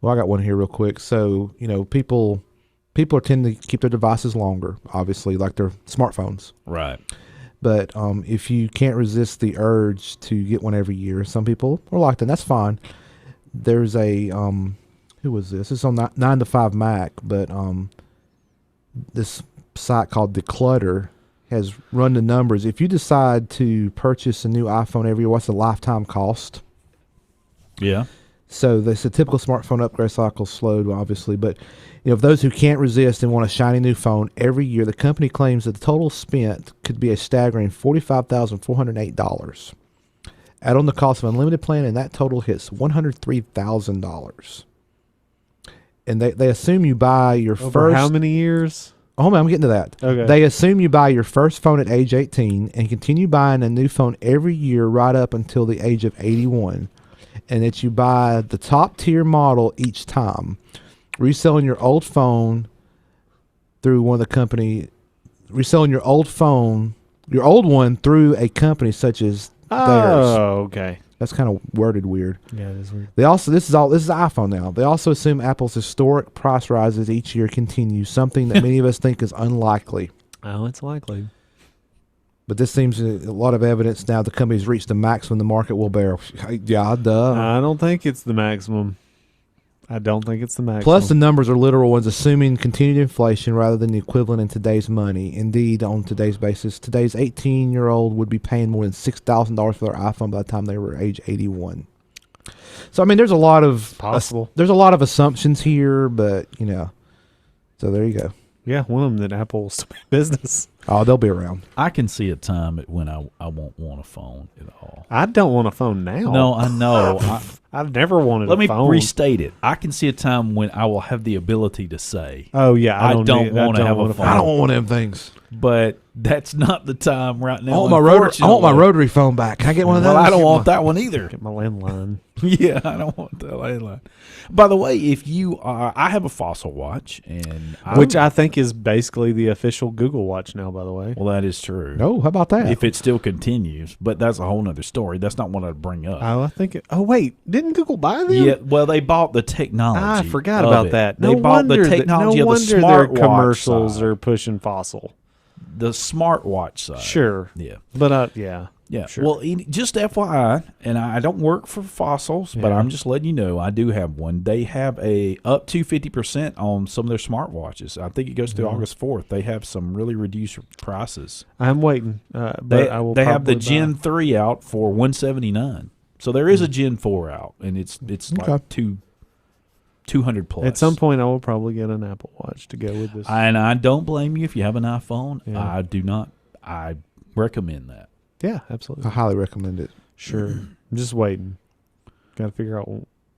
Well, I got one here real quick. So people are tending to keep their devices longer, obviously, like their smartphones. Right. But if you can't resist the urge to get one every year, some people are like that. That's fine. There's a who was this? It's on 9 to 5 Mac, but this site called Declutter has run the numbers. If you decide to purchase a new iPhone every year, what's the lifetime cost? Yeah. So this a typical smartphone upgrade cycle slowed, obviously, but those who can't resist and want a shiny new phone every year, the company claims that the total spent could be a staggering $45,408. Add on the cost of unlimited plan, and that total hits $103,000. And they assume you buy your first. How many years? Oh man, I'm getting to that. Okay. They assume you buy your first phone at age 18 and continue buying a new phone every year right up until the age of 81, and that you buy the top tier model each time, reselling your old phone through one of the company, reselling your old one through a company such as theirs. Oh, okay. That's kind of worded weird. Yeah, it is weird. They also this is iPhone now. They also assume Apple's historic price rises each year continue, something that many of us think is unlikely. Oh, it's likely. But this seems a lot of evidence now the company's reached the maximum the market will bear. Yeah, duh. I don't think it's the maximum. Plus, the numbers are literal ones, assuming continued inflation rather than the equivalent in today's money. Indeed, on today's basis, today's 18-year-old would be paying more than $6,000 for their iPhone by the time they were age 81. So, I mean, there's a lot of possible. There's a lot of assumptions here, but so there you go. Yeah, one of them that Apple will still be in business. Oh, they'll be around. I can see a time when I won't want a phone at all. I don't want a phone now. No, I know. I've never wanted a phone. Let me restate it. I can see a time when I will have the ability to say, "Oh yeah, I don't want to have a phone. I don't want one of them things." But that's not the time right now. I want my rotary phone back. Can I get one of those? Well, I don't want that one either. Get my landline. Yeah, I don't want that landline. By the way, if you are, I have a Fossil watch, which I think is basically the official Google Watch now. By the way, well, that is true. No, how about that? If it still continues, but that's a whole nother story. That's not what I'd bring up. Oh, I think. Wait, didn't Google buy them? Yeah, well, they bought the technology. I forgot about that. They bought the technology of the smartwatch commercials side. are pushing Fossil. The smartwatch side. Sure. Yeah. But yeah. Yeah. Sure. Well, just FYI, and I don't work for Fossils, but I'm just letting you know I do have one. They have a up to 50% on some of their smartwatches. I think it goes through August 4th. They have some really reduced prices. I'm waiting. But I will. They have the Gen 3 out for $179. So there is a Gen 4 out, and it's like 200 plus. At some point, I will probably get an Apple Watch to go with this. And I don't blame you if you have an iPhone. Yeah. I do not. I recommend that. Yeah, absolutely. I highly recommend it. Sure. I'm just waiting. Got to figure out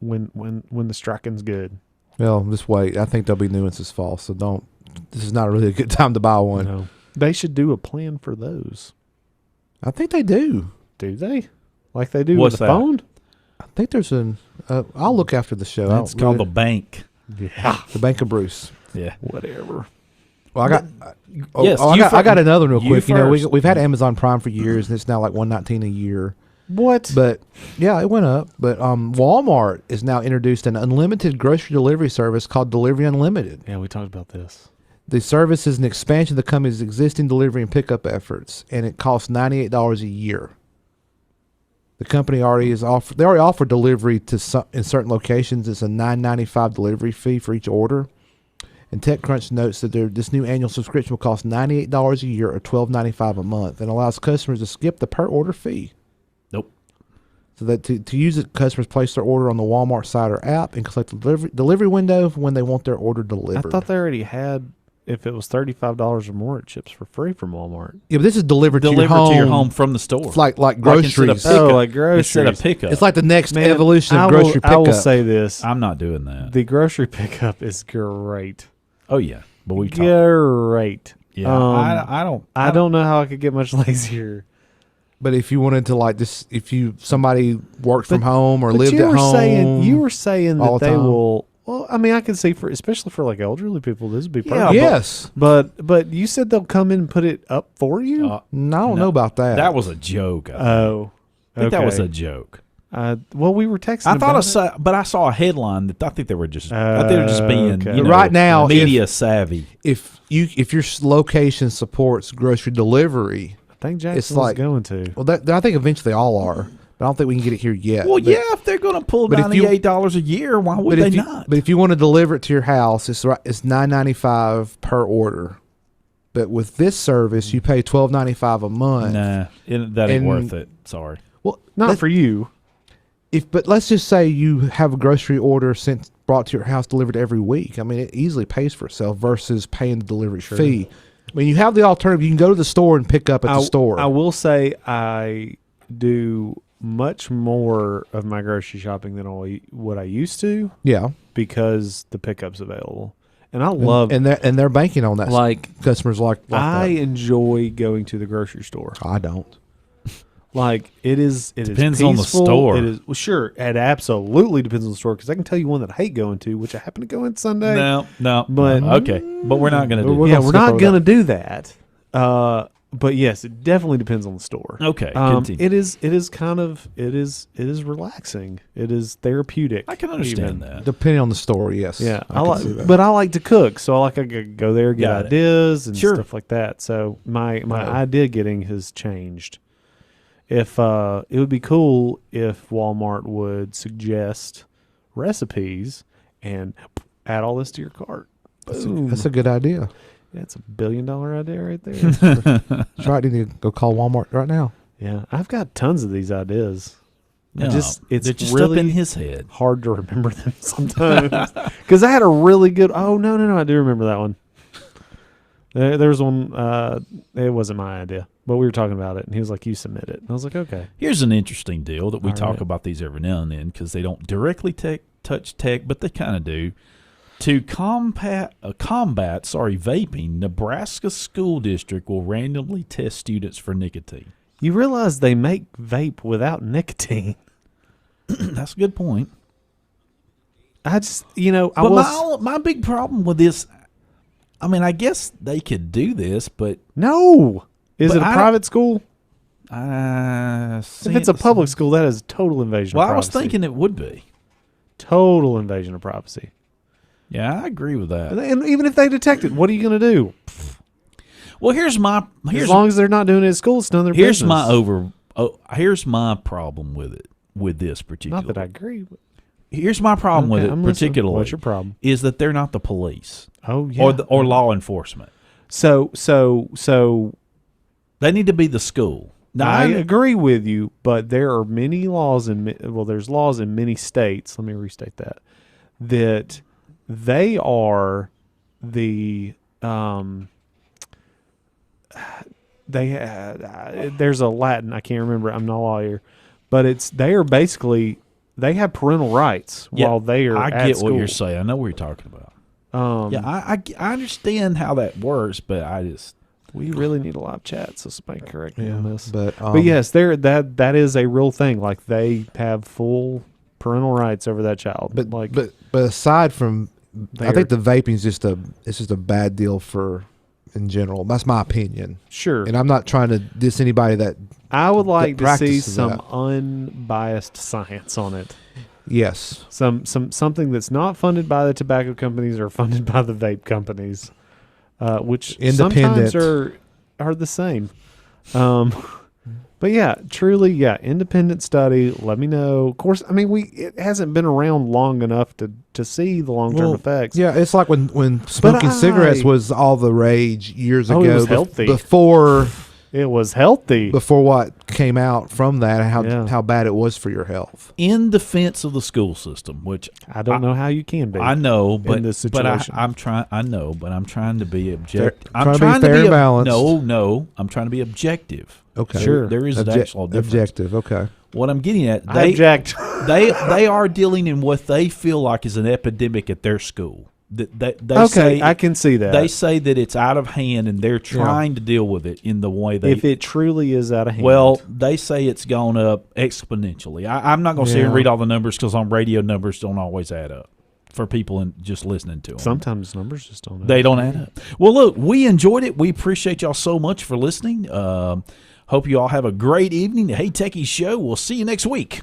when the striking's good. Well, just wait. I think there'll be new ones this fall, so don't. This is not really a good time to buy one. No. They should do a plan for those. I think they do. Do they? Like they do What's with the that? phone? I think there's an. I'll look after the show. That's called the bank. Yeah. The Bank of Bruce. Yeah. Whatever. Well, I got. Yes, I got another one real quick. first. We've had Amazon Prime for years, and it's now like $119 a year. What? But yeah, it went up. But Walmart is now introduced an unlimited grocery delivery service called Delivery Unlimited. Yeah, we talked about this. The service is an expansion of the company's existing delivery and pickup efforts, and it costs $98 a year. The company already offer delivery to in certain locations. It's a $9.95 delivery fee for each order. And TechCrunch notes that this new annual subscription will cost $98 a year or $12.95 a month, and allows customers to skip the per order fee. Nope. So that to use it, customers place their order on the Walmart site or app and select the delivery window when they want their order delivered. I thought they already had. If it was $35 or more, it ships for free from Walmart. Yeah, but this is delivered to your home from the store. It's like groceries. Like groceries. Instead of pickup. It's like the next evolution of grocery pickup. I will say this. I'm not doing that. The grocery pickup is great. Oh yeah, but we great. Yeah, I don't know how I could get much lazier. But if you wanted to like this, if somebody worked from home or But lived at home, you were saying all that the they time. will. Well, I mean, I can see especially for like elderly people, this would be Yeah, perfect. yes. But you said they'll come in and put it up for you. No, I don't know about that. That was a joke. Oh, I think that was okay. a joke. Well, we were texting. I thought about I saw, but I saw a headline that I think they were just. I think they were just being Okay. you know, Right now, media savvy. if your location supports grocery delivery, I think Jackson's like- going to. well, that I think eventually they all are. But I don't think we can get it here yet. Well, But- yeah, if they're going to pull but if you- $98 a year, why would But they if you, not? but if you want to deliver it to your house, it's $9.95 per order. But with this service, you pay $12.95 a month. Nah, that ain't And- worth it. Sorry. Well, Not for you. But let's just say you have a grocery order brought to your house delivered every week. I mean, it easily pays for itself versus paying the delivery fee. I mean, you have the alternative. You can go to the store and pick up at the store. I will say I do much more of my grocery shopping than what I used to yeah, because the pickup's available, and I love. and they're banking on that. Like, Customers like I that. enjoy going to the grocery store. I don't. Like it is Depends peaceful. on the store. It is well, sure. It absolutely depends on the store because I can tell you one that I hate going to, which I happen to go in Sunday. No. But- okay, but we're not going to do We're that. Yeah, gonna we're skip not over gonna do that. But yes, it definitely depends on the store. Okay, continue. it is relaxing. It is therapeutic. I can understand even. that. Depending on the store, yes. Yeah, I can see that. but I like to cook, so I could go there, get Got it. ideas and Sure. stuff like that. So my No. idea getting has changed. If it would be cool if Walmart would suggest recipes and add all this to your cart. Boom. That's a good idea. That's $1 billion idea right there. That's right. You need to go call Walmart right now. Yeah, I've got tons of these ideas. No, it's they're just really up in his head. hard to remember them sometimes because I had a really good. Oh no, I do remember that one. There was one. It wasn't my idea, but we were talking about it, and he was like, "You submit it." And I was like, "Okay." Here's an interesting deal that we All talk right. about these every now and then because they don't directly touch tech, but they kind of do. To combat vaping, Nebraska school district will randomly test students for nicotine. You realize they make vape without nicotine? That's a good point. I just, But my big problem with this, I mean, I guess they could do this, but no. Is But it a I don't- private school? if If it's a public school, that is total invasion. well, of I was privacy. thinking it would be. Total invasion of privacy. Yeah, I agree with that. And even if they detect it, what are you going to do? Well, here's As long as they're not doing it at school, it's none of their here's business. here's my problem with it, with this particular. Not that I agree. But Here's my problem with Okay, it I'm listening. particularly. What's your problem? Is that they're not the police Oh yeah. or law enforcement. So They need to be the school. Now, I agree with you, but there are many laws there's laws in many states. Let me restate that they are the there's a Latin, I can't remember. I'm not a lawyer, but they are basically they have parental rights Yeah, while they are. I at get school. what you're saying. I know what you're talking about. Yeah, I understand how that works, but I just We really need a live chat, so somebody correct me on this. But yes, that is a real thing. Like they have full parental rights over that child. but aside from, I think the vaping is just a bad deal in general. That's my opinion, sure. and I'm not trying to diss anybody that. I would like to see practices some that. unbiased science on it. Yes, Something that's not funded by the tobacco companies or funded by the vape companies, which Independent. sometimes are the same. But yeah, truly, independent study. Let me know. Of course, I mean it hasn't been around long enough to see the long term effects. yeah, it's like when smoking cigarettes I- was all the rage years Oh, ago. it was healthy. Before It was healthy. what came out from that, and Yeah. how bad it was for your health. in defense of the school system, which I don't know how you can be. I know, but this but situation. I'm trying. I know, but I'm trying to be objective. Trying to be fair and balanced. No, I'm trying to be objective. Okay, Sure. There is an actual difference. objective. Okay, What I'm getting at, I object. they are dealing in what they feel like is an epidemic at their school. They say, I can see that. They say that it's out of hand, and they're trying to deal with it in the way they. If it truly is out of hand. Well, they say it's gone up exponentially. I'm not going to sit here and read all the numbers because on radio numbers don't always add up for people just listening to them. Sometimes numbers just don't add up. They don't add up. Well, look, we enjoyed it. We appreciate y'all so much for listening. Hope you all have a great evening. The Hey Techies Show. We'll see you next week.